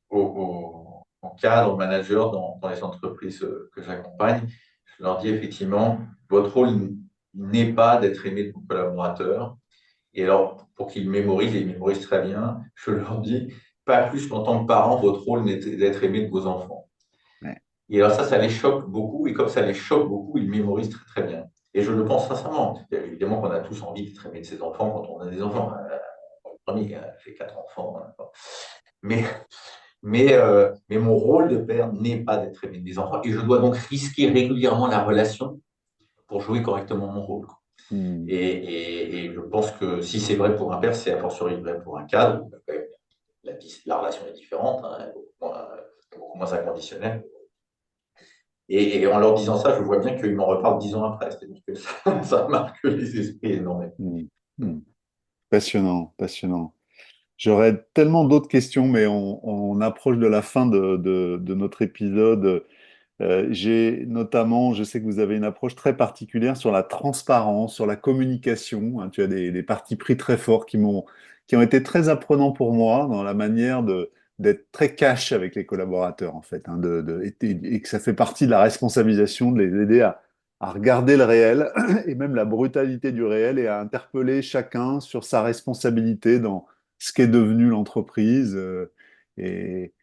aux cadres, aux managers dans les entreprises que j'accompagne, je leur dis effectivement, votre rôle n'est pas d'être aimé de vos collaborateurs. Et alors, pour qu'ils mémorisent, et ils mémorisent très bien, je leur dis, pas plus qu'en tant que parent, votre rôle n'est d'être aimé de vos enfants. Ouais. Et alors ça les choque beaucoup, et comme ça les choque beaucoup, ils mémorisent très très bien. Et je le pense sincèrement. Évidemment qu'on a tous envie d'être aimé de ses enfants quand on a des enfants. Le premier fait 4 enfants, hein. Mais, mais mon rôle de père n'est pas d'être aimé des enfants, et je dois donc risquer régulièrement la relation pour jouer correctement mon rôle. Hmm. Et je pense que si c'est vrai pour un père, c'est a fortiori vrai pour un cadre. La relation est différente, hein, beaucoup moins inconditionnelle. Et en leur disant ça, je vois bien qu'ils m'en reparlent 10 ans après. C'est-à-dire que ça marque les esprits énormément. Hmm. Hmm. Passionnant, passionnant. J'aurais tellement d'autres questions, mais on approche de la fin de notre épisode. J'ai notamment, je sais que vous avez une approche très particulière sur la transparence, sur la communication, hein. Tu as des partis pris très forts qui ont été très apprenants pour moi dans la manière d'être très cash avec les collaborateurs, en fait, hein, et que ça fait partie de la responsabilisation de les aider à regarder le réel et même la brutalité du réel et à interpeller chacun sur sa responsabilité dans ce qu'est devenu l'entreprise. Et,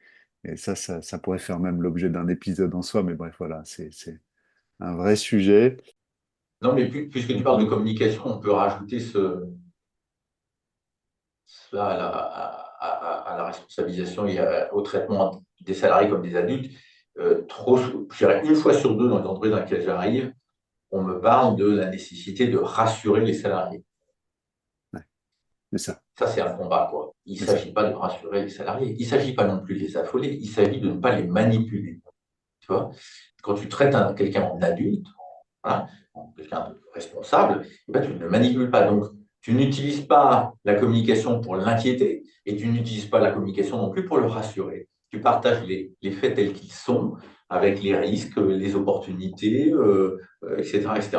et ça pourrait faire même l'objet d'un épisode en soi, mais bref, voilà, c'est un vrai sujet. Non, mais puisque tu parles de communication, on peut rajouter cela à la responsabilisation et au traitement des salariés comme des adultes. Je dirais une fois sur deux dans les entreprises dans lesquelles j'arrive, on me parle de la nécessité de rassurer les salariés. Ouais, c'est ça, Ça, c'est un combat, quoi. Il ne c'est ça. s'agit pas de rassurer les salariés. Il ne s'agit pas non plus de les affoler. Il s'agit de ne pas les manipuler. Tu vois, quand tu traites quelqu'un en adulte, hein, en quelqu'un de responsable, eh ben, tu ne le manipules pas. Donc, tu n'utilises pas la communication pour l'inquiéter et tu n'utilises pas la communication non plus pour le rassurer. Tu partages les faits tels qu'ils sont, avec les risques, les opportunités, etc., etc.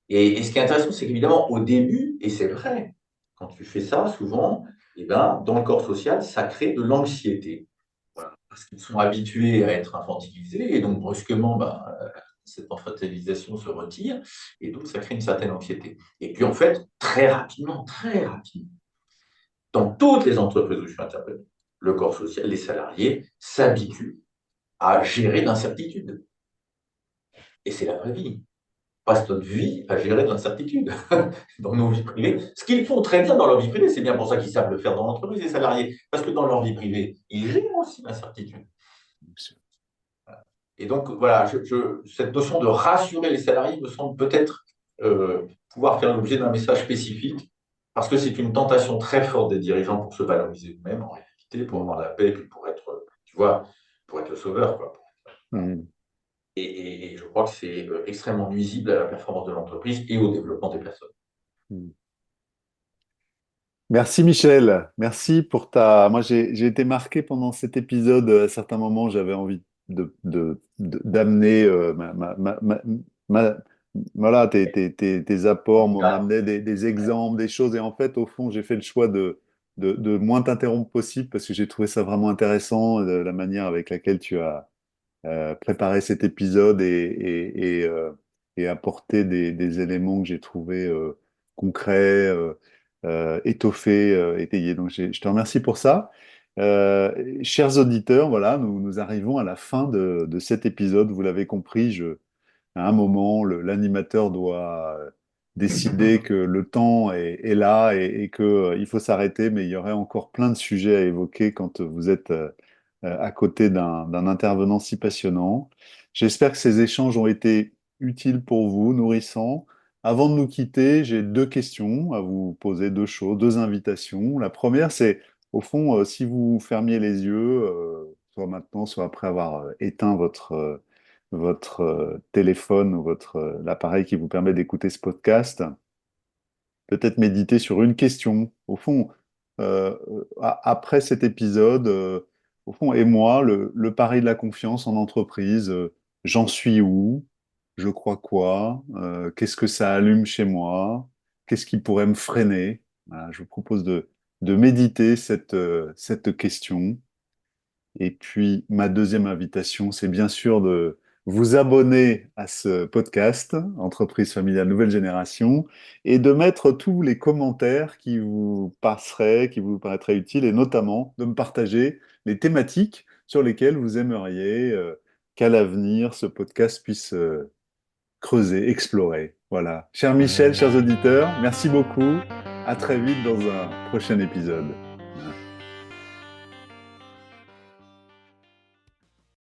Et ce qui est intéressant, c'est qu'évidemment, au début, et c'est vrai, quand tu fais ça, souvent, eh ben, dans le corps social, ça crée de l'anxiété. Voilà. Parce qu'ils sont habitués à être infantilisés, et donc brusquement, ben, cette infantilisation se retire, et donc ça crée une certaine anxiété. Et puis en fait, très rapidement, dans toutes les entreprises où je suis intervenu, le corps social, les salariés s'habituent à gérer l'incertitude. Et c'est la vraie vie. Passe notre vie à gérer de l'incertitude dans nos vies privées. Ce qu'ils font très bien dans leur vie privée, c'est bien pour ça qu'ils savent le faire dans l'entreprise, les salariés, parce que dans leur vie privée, ils gèrent aussi l'incertitude. Et donc, voilà, cette notion de rassurer les salariés me semble peut-être pouvoir faire l'objet d'un message spécifique, parce que c'est une tentation très forte des dirigeants pour se valoriser eux-mêmes, en réalité, pour avoir Mm. la paix, puis pour être, tu vois, pour être le sauveur, quoi. Mm. Et je crois que c'est extrêmement nuisible à la performance de l'entreprise et au développement des personnes. Mm. Merci Michel, merci pour ta... Moi j'ai été marqué pendant cet épisode, à certains moments j'avais envie d'amener voilà, tes apports, m'amener des exemples, des choses, et en fait au fond j'ai fait le choix de moins t'interrompre possible parce que j'ai trouvé ça vraiment intéressant, la manière avec laquelle tu as préparé cet épisode et apporter des éléments que j'ai trouvés concrets, étoffés, étayés. Donc, je te remercie pour ça. Chers auditeurs, voilà, nous arrivons à la fin de cet épisode. Vous l'avez compris, à un moment, l'animateur doit décider que le temps est là et que, il faut s'arrêter, mais il y aurait encore plein de sujets à évoquer quand vous êtes à côté d'un intervenant si passionnant. J'espère que ces échanges ont été utiles pour vous, nourrissants. Avant de nous quitter, j'ai deux questions à vous poser, deux choses, deux invitations. La première, c'est, au fond, si vous fermiez les yeux, soit maintenant, soit après avoir éteint votre téléphone ou l'appareil qui vous permet d'écouter ce podcast, peut-être méditer sur une question. Au fond, après cet épisode, au fond, et moi, le pari de la confiance en entreprise, j'en suis où? Je crois quoi? Qu'est-ce que ça allume chez moi? Qu'est-ce qui pourrait me freiner? Voilà, je vous propose de méditer cette question. Et puis, ma deuxième invitation, c'est bien sûr de vous abonner à ce podcast, Entreprise familiale nouvelle génération, et de mettre tous les commentaires qui vous passeraient, qui vous paraîtraient utiles, et notamment de me partager les thématiques sur lesquelles vous aimeriez qu'à l'avenir, ce podcast puisse creuser, explorer. Voilà. Cher Michel, chers auditeurs, merci beaucoup. À très vite dans un prochain épisode.